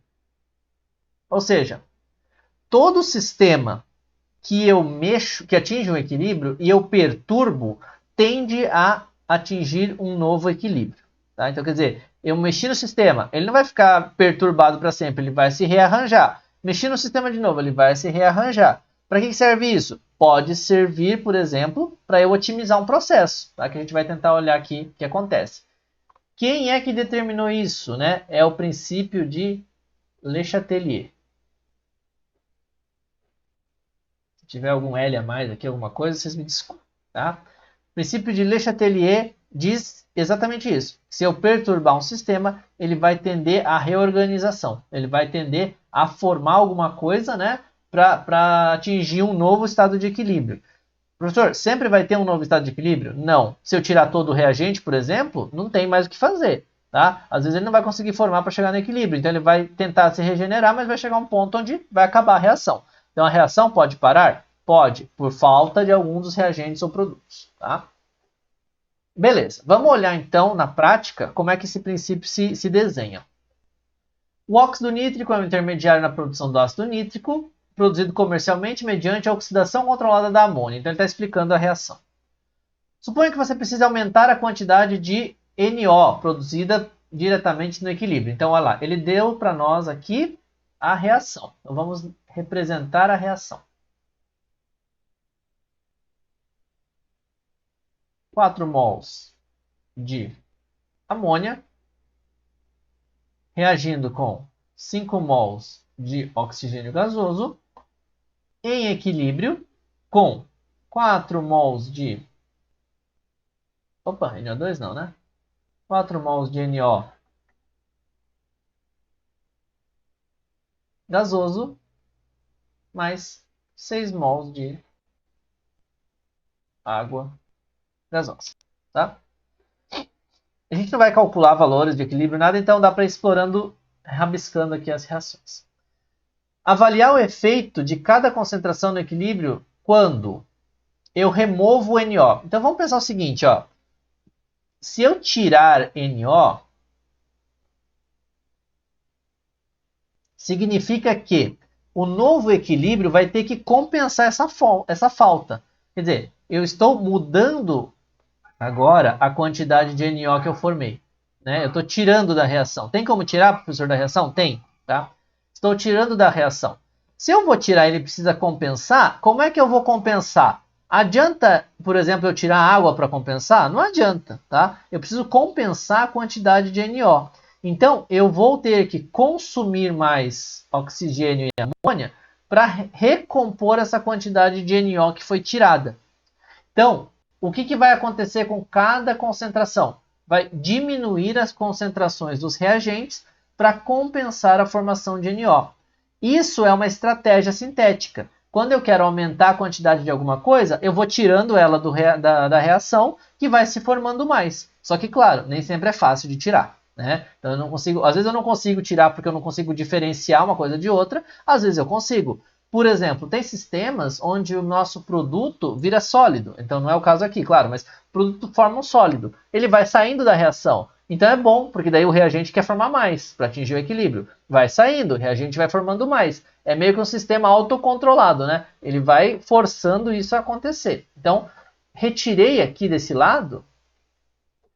Ou seja, todo sistema que eu mexo, que atinge um equilíbrio e eu perturbo, tende a atingir um novo equilíbrio. Tá? Então, quer dizer, eu mexi no sistema, ele não vai ficar perturbado para sempre, ele vai se rearranjar. Mexi no sistema de novo, ele vai se rearranjar. Para que serve isso? Pode servir, por exemplo, para eu otimizar um processo, tá? Que a gente vai tentar olhar aqui o que acontece. Quem é que determinou isso? Né? É o princípio de Le Chatelier. Se tiver algum L a mais aqui, alguma coisa, vocês me desculpem. Tá? O princípio de Le Chatelier diz exatamente isso. Se eu perturbar um sistema, ele vai tender à reorganização. Ele vai tender a formar alguma coisa, né, para atingir um novo estado de equilíbrio. Professor, sempre vai ter um novo estado de equilíbrio? Não. Se eu tirar todo o reagente, por exemplo, não tem mais o que fazer. Tá? Às vezes ele não vai conseguir formar para chegar no equilíbrio. Então ele vai tentar se regenerar, mas vai chegar a um ponto onde vai acabar a reação. Então a reação pode parar? Pode, por falta de algum dos reagentes ou produtos. Tá? Beleza, vamos olhar então na prática como é que esse princípio se desenha. O óxido nítrico é um intermediário na produção do ácido nítrico, produzido comercialmente mediante a oxidação controlada da amônia. Então ele está explicando a reação. Suponha que você precise aumentar a quantidade de NO produzida diretamente no equilíbrio. Então, olha lá, ele deu para nós aqui a reação. Então, vamos representar a reação. 4 mols de amônia reagindo com 5 mols de oxigênio gasoso em equilíbrio com 4 mols de... Opa, NO2 não, né? 4 mols de NO gasoso mais 6 mols de água gasosa. Tá? A gente não vai calcular valores de equilíbrio, nada, então dá para ir explorando, rabiscando aqui as reações. Avaliar o efeito de cada concentração no equilíbrio quando eu removo o NO. Então vamos pensar o seguinte, ó. Se eu tirar NO, significa que o novo equilíbrio vai ter que compensar essa falta. Quer dizer, eu estou mudando agora a quantidade de NO que eu formei. Né? Eu estou tirando da reação. Tem como tirar, professor, da reação? Tem. Tá? Estou tirando da reação. Se eu vou tirar e ele precisa compensar, como é que eu vou compensar? Adianta, por exemplo, eu tirar água para compensar? Não adianta. Tá? Eu preciso compensar a quantidade de NO. Então, eu vou ter que consumir mais oxigênio e amônia para recompor essa quantidade de NO que foi tirada. Então, o que vai acontecer com cada concentração? Vai diminuir as concentrações dos reagentes para compensar a formação de NO. Isso é uma estratégia sintética. Quando eu quero aumentar a quantidade de alguma coisa, eu vou tirando ela da reação, que vai se formando mais. Só que, claro, nem sempre é fácil de tirar. Né? Então, eu não consigo, às vezes eu não consigo tirar porque eu não consigo diferenciar uma coisa de outra, às vezes eu consigo. Por exemplo, tem sistemas onde o nosso produto vira sólido. Então não é o caso aqui, claro, mas o produto forma um sólido. Ele vai saindo da reação. Então é bom, porque daí o reagente quer formar mais para atingir o equilíbrio. Vai saindo, o reagente vai formando mais. É meio que um sistema autocontrolado, né? Ele vai forçando isso a acontecer. Então, retirei aqui desse lado.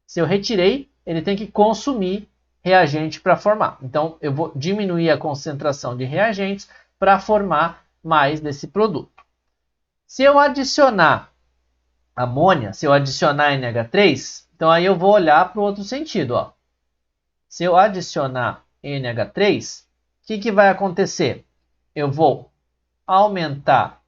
Se eu retirei, ele tem que consumir reagente para formar. Então, eu vou diminuir a concentração de reagentes para formar mais desse produto. Se eu adicionar amônia, se eu adicionar NH3, então aí eu vou olhar para o outro sentido. Ó. Se eu adicionar NH3, o que vai acontecer? Eu vou aumentar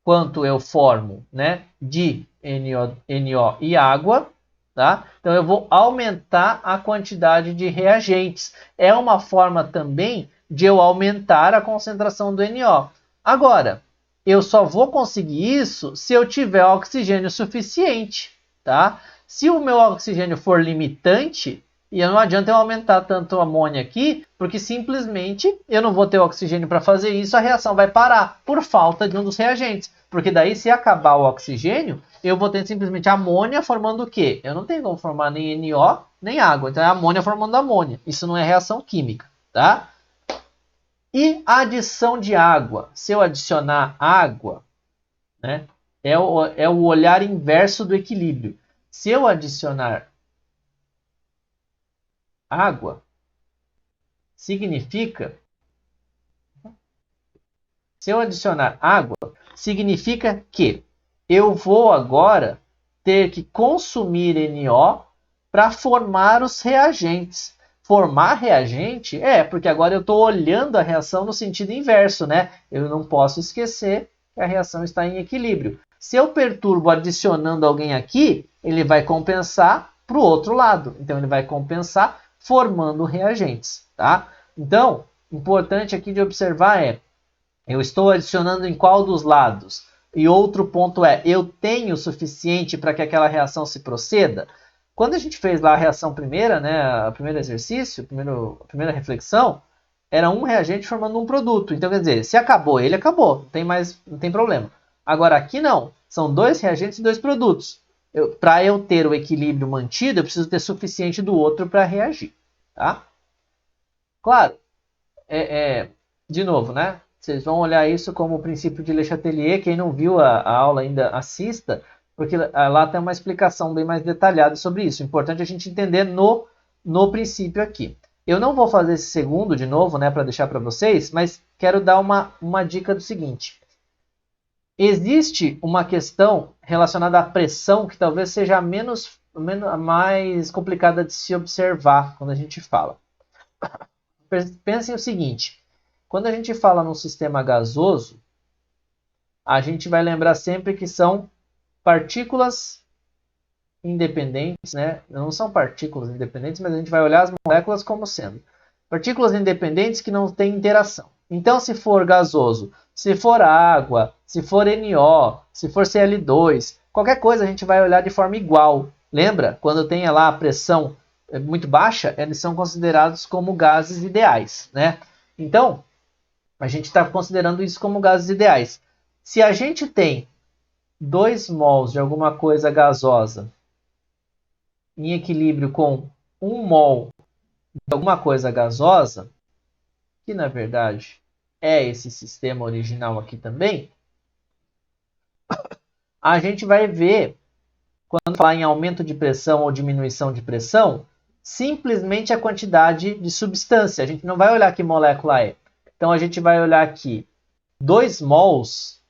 quanto eu formo, né, de NO e água, tá? Então eu vou aumentar a quantidade de reagentes. É uma forma também de eu aumentar a concentração do NO. Agora, eu só vou conseguir isso se eu tiver oxigênio suficiente, tá? Se o meu oxigênio for limitante, e não adianta eu aumentar tanto a amônia aqui, porque simplesmente eu não vou ter oxigênio para fazer isso, a reação vai parar por falta de um dos reagentes. Porque daí, se acabar o oxigênio, eu vou ter simplesmente amônia formando o quê? Eu não tenho como formar nem NO, nem água. Então é amônia formando amônia. Isso não é reação química, tá? E a adição de água. Se eu adicionar água, né, é o olhar inverso do equilíbrio. Se eu adicionar água, significa... Se eu adicionar água, significa que eu vou agora ter que consumir NO para formar os reagentes. Formar reagente porque agora eu estou olhando a reação no sentido inverso, né? Eu não posso esquecer que a reação está em equilíbrio. Se eu perturbo adicionando alguém aqui, ele vai compensar para o outro lado. Então, ele vai compensar formando reagentes, tá? Então, importante aqui de observar eu estou adicionando em qual dos lados? E outro ponto eu tenho o suficiente para que aquela reação se proceda? Quando a gente fez lá a reação primeira, né, o primeiro exercício, a primeira reflexão, era um reagente formando um produto. Então, quer dizer, se acabou ele, acabou. Não tem problema. Agora, aqui não. São dois reagentes e dois produtos. Para eu ter o equilíbrio mantido, eu preciso ter suficiente do outro para reagir. Tá? Claro, de novo, né? Vocês vão olhar isso como o princípio de Le Chatelier. Quem não viu a aula ainda, assista, porque lá tem uma explicação bem mais detalhada sobre isso. Importante a gente entender no princípio aqui. Eu não vou fazer esse segundo de novo, né, para deixar para vocês, mas quero dar uma dica do seguinte. Existe uma questão relacionada à pressão que talvez seja mais complicada de se observar quando a gente fala. Pensem o seguinte. Quando a gente fala num sistema gasoso, a gente vai lembrar sempre que são partículas independentes, né? Não são partículas independentes, mas a gente vai olhar as moléculas como sendo partículas independentes que não têm interação. Então, se for gasoso, se for água, se for NO, se for Cl2, qualquer coisa a gente vai olhar de forma igual. Lembra? Quando tem lá a pressão muito baixa, eles são considerados como gases ideais, né? Então, a gente está considerando isso como gases ideais. Se a gente tem 2 mols de alguma coisa gasosa em equilíbrio com 1 mol de alguma coisa gasosa, que na verdade é esse sistema original aqui também, a gente vai ver, quando falar em aumento de pressão ou diminuição de pressão, simplesmente a quantidade de substância. A gente não vai olhar que molécula é. Então a gente vai olhar aqui 2 mols,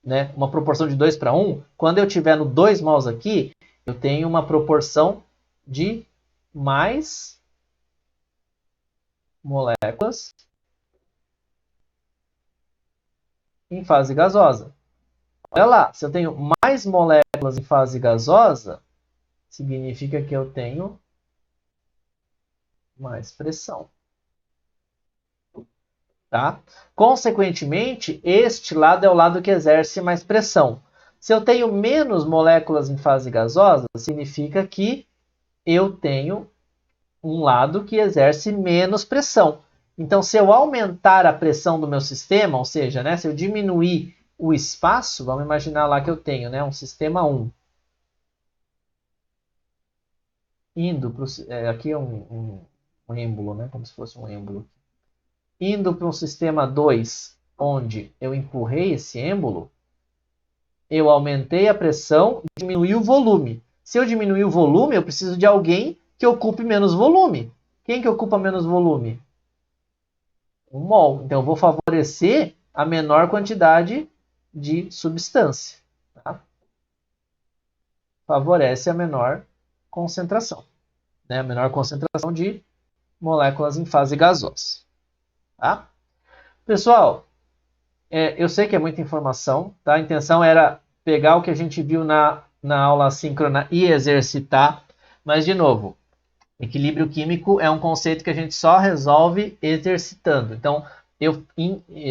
né, uma proporção de 2 para 1, quando eu tiver no 2 mols aqui, eu tenho uma proporção de mais moléculas em fase gasosa. Olha lá, se eu tenho mais moléculas em fase gasosa, significa que eu tenho mais pressão. Tá? Consequentemente, este lado é o lado que exerce mais pressão. Se eu tenho menos moléculas em fase gasosa, significa que eu tenho um lado que exerce menos pressão. Então, se eu aumentar a pressão do meu sistema, ou seja, né, se eu diminuir o espaço, vamos imaginar lá que eu tenho, né, um sistema 1. Indo para aqui é um êmbolo, né, como se fosse um êmbolo. Indo para um sistema 2, onde eu empurrei esse êmbolo, eu aumentei a pressão e diminui o volume. Se eu diminuir o volume, eu preciso de alguém que ocupe menos volume. Quem que ocupa menos volume? Um mol. Então, eu vou favorecer a menor quantidade de substância. Tá? Favorece a menor concentração. Né? A menor concentração de moléculas em fase gasosa. Tá? Pessoal, eu sei que é muita informação. Tá? A intenção era pegar o que a gente viu na aula assíncrona e exercitar. Mas, de novo, equilíbrio químico é um conceito que a gente só resolve exercitando. Então, eu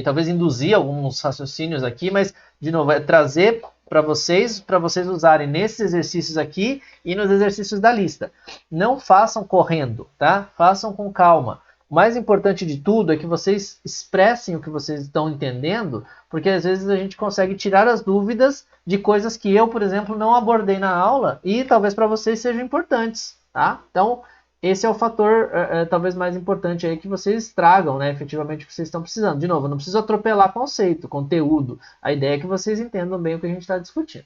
talvez induzir alguns raciocínios aqui, mas, de novo, é trazer para vocês usarem nesses exercícios aqui e nos exercícios da lista. Não façam correndo, tá? Façam com calma. O mais importante de tudo é que vocês expressem o que vocês estão entendendo, porque às vezes a gente consegue tirar as dúvidas de coisas que eu, por exemplo, não abordei na aula e talvez para vocês sejam importantes, tá? Então, esse é o fator talvez mais importante aí que vocês tragam, né, efetivamente o que vocês estão precisando. De novo, não preciso atropelar conceito, conteúdo. A ideia é que vocês entendam bem o que a gente está discutindo.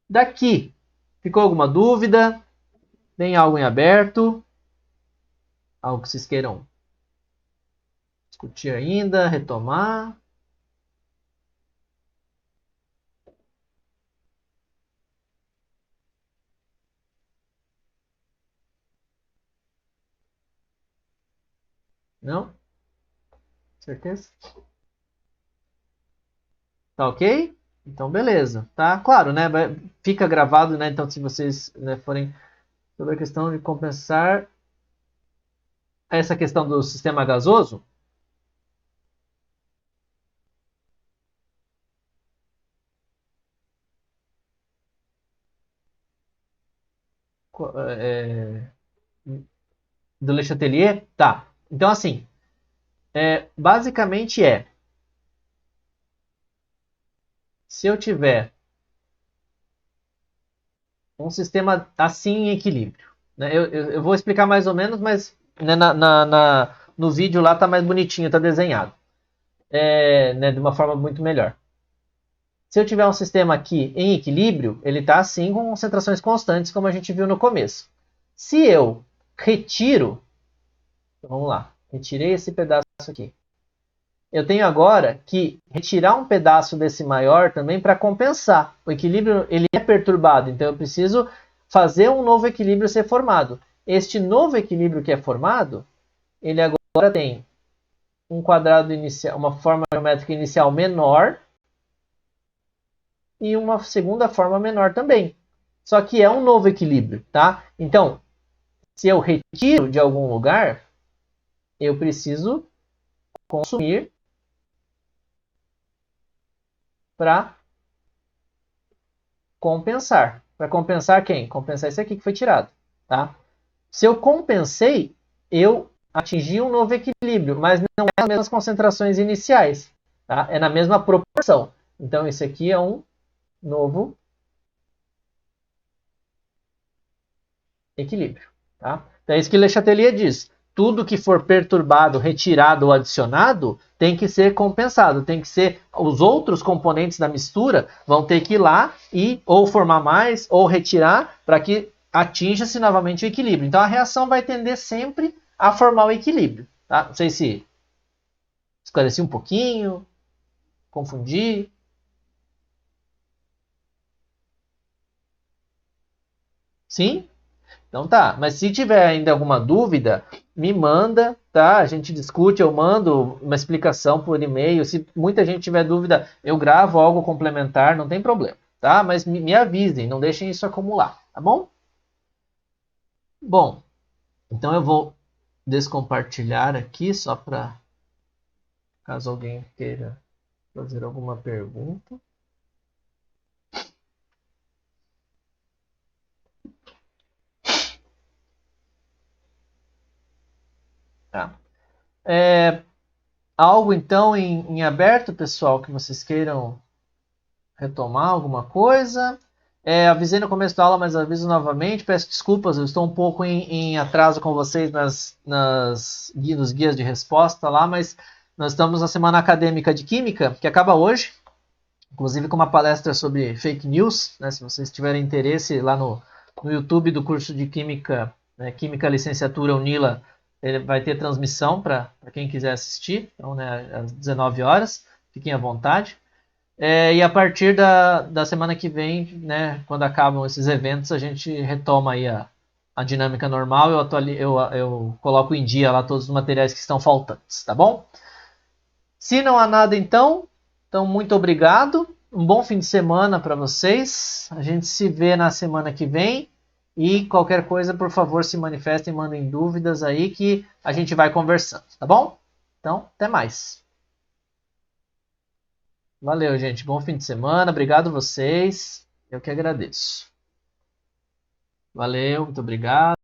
Daqui, ficou alguma dúvida? Tem algo em aberto? Algo que vocês queiram discutir ainda, retomar? Não? Certeza? Tá ok? Então, beleza. Tá claro, né? Fica gravado, né? Então, se vocês, né, forem sobre a questão de compensar essa questão do sistema gasoso, é, do Le Chatelier, tá. Então, assim, basicamente se eu tiver um sistema assim em equilíbrio, né, eu vou explicar mais ou menos, mas né, no vídeo lá tá mais bonitinho, tá desenhado, né, de uma forma muito melhor. Se eu tiver um sistema aqui em equilíbrio, ele está assim com concentrações constantes, como a gente viu no começo. Se eu retiro, então vamos lá, retirei esse pedaço aqui. Eu tenho agora que retirar um pedaço desse maior também para compensar. O equilíbrio ele é perturbado, então eu preciso fazer um novo equilíbrio ser formado. Este novo equilíbrio que é formado, ele agora tem um quadrado inicial, uma forma geométrica inicial menor e uma segunda forma menor também. Só que é um novo equilíbrio, tá? Então, se eu retiro de algum lugar, eu preciso consumir para compensar. Para compensar quem? Compensar isso aqui que foi tirado, tá? Se eu compensei, eu atingi um novo equilíbrio, mas não é as mesmas concentrações iniciais, tá? É na mesma proporção. Então, esse aqui é um novo equilíbrio, tá? Então, é isso que Le Chatelier diz. Tudo que for perturbado, retirado ou adicionado tem que ser compensado, tem que ser os outros componentes da mistura vão ter que ir lá e ou formar mais ou retirar para que atinja-se novamente o equilíbrio. Então a reação vai tender sempre a formar o equilíbrio, tá? Não sei se esclareci um pouquinho, confundi. Sim? Então tá, mas se tiver ainda alguma dúvida, me manda, tá? A gente discute, eu mando uma explicação por e-mail. Se muita gente tiver dúvida, eu gravo algo complementar, não tem problema, tá? Mas me avisem, não deixem isso acumular, tá bom? Bom, então eu vou descompartilhar aqui só para caso alguém queira fazer alguma pergunta. Tá. Algo então em aberto, pessoal, que vocês queiram retomar alguma coisa? Avisei no começo da aula, mas aviso novamente. Peço desculpas, eu estou um pouco em atraso com vocês nos guias de resposta lá, mas nós estamos na semana acadêmica de Química, que acaba hoje, inclusive com uma palestra sobre fake news, né, se vocês tiverem interesse lá no YouTube do curso de Química, né, Química Licenciatura Unila, ele vai ter transmissão para quem quiser assistir, então, né, às 19 horas, fiquem à vontade. E a partir da semana que vem, né, quando acabam esses eventos, a gente retoma aí a dinâmica normal, eu coloco em dia lá todos os materiais que estão faltantes, tá bom? Se não há nada então muito obrigado, um bom fim de semana para vocês, a gente se vê na semana que vem E qualquer coisa, por favor, se manifestem, mandem dúvidas aí que a gente vai conversando, tá bom? Então, até mais. Valeu, gente. Bom fim de semana. Obrigado vocês. Eu que agradeço. Valeu, muito obrigado.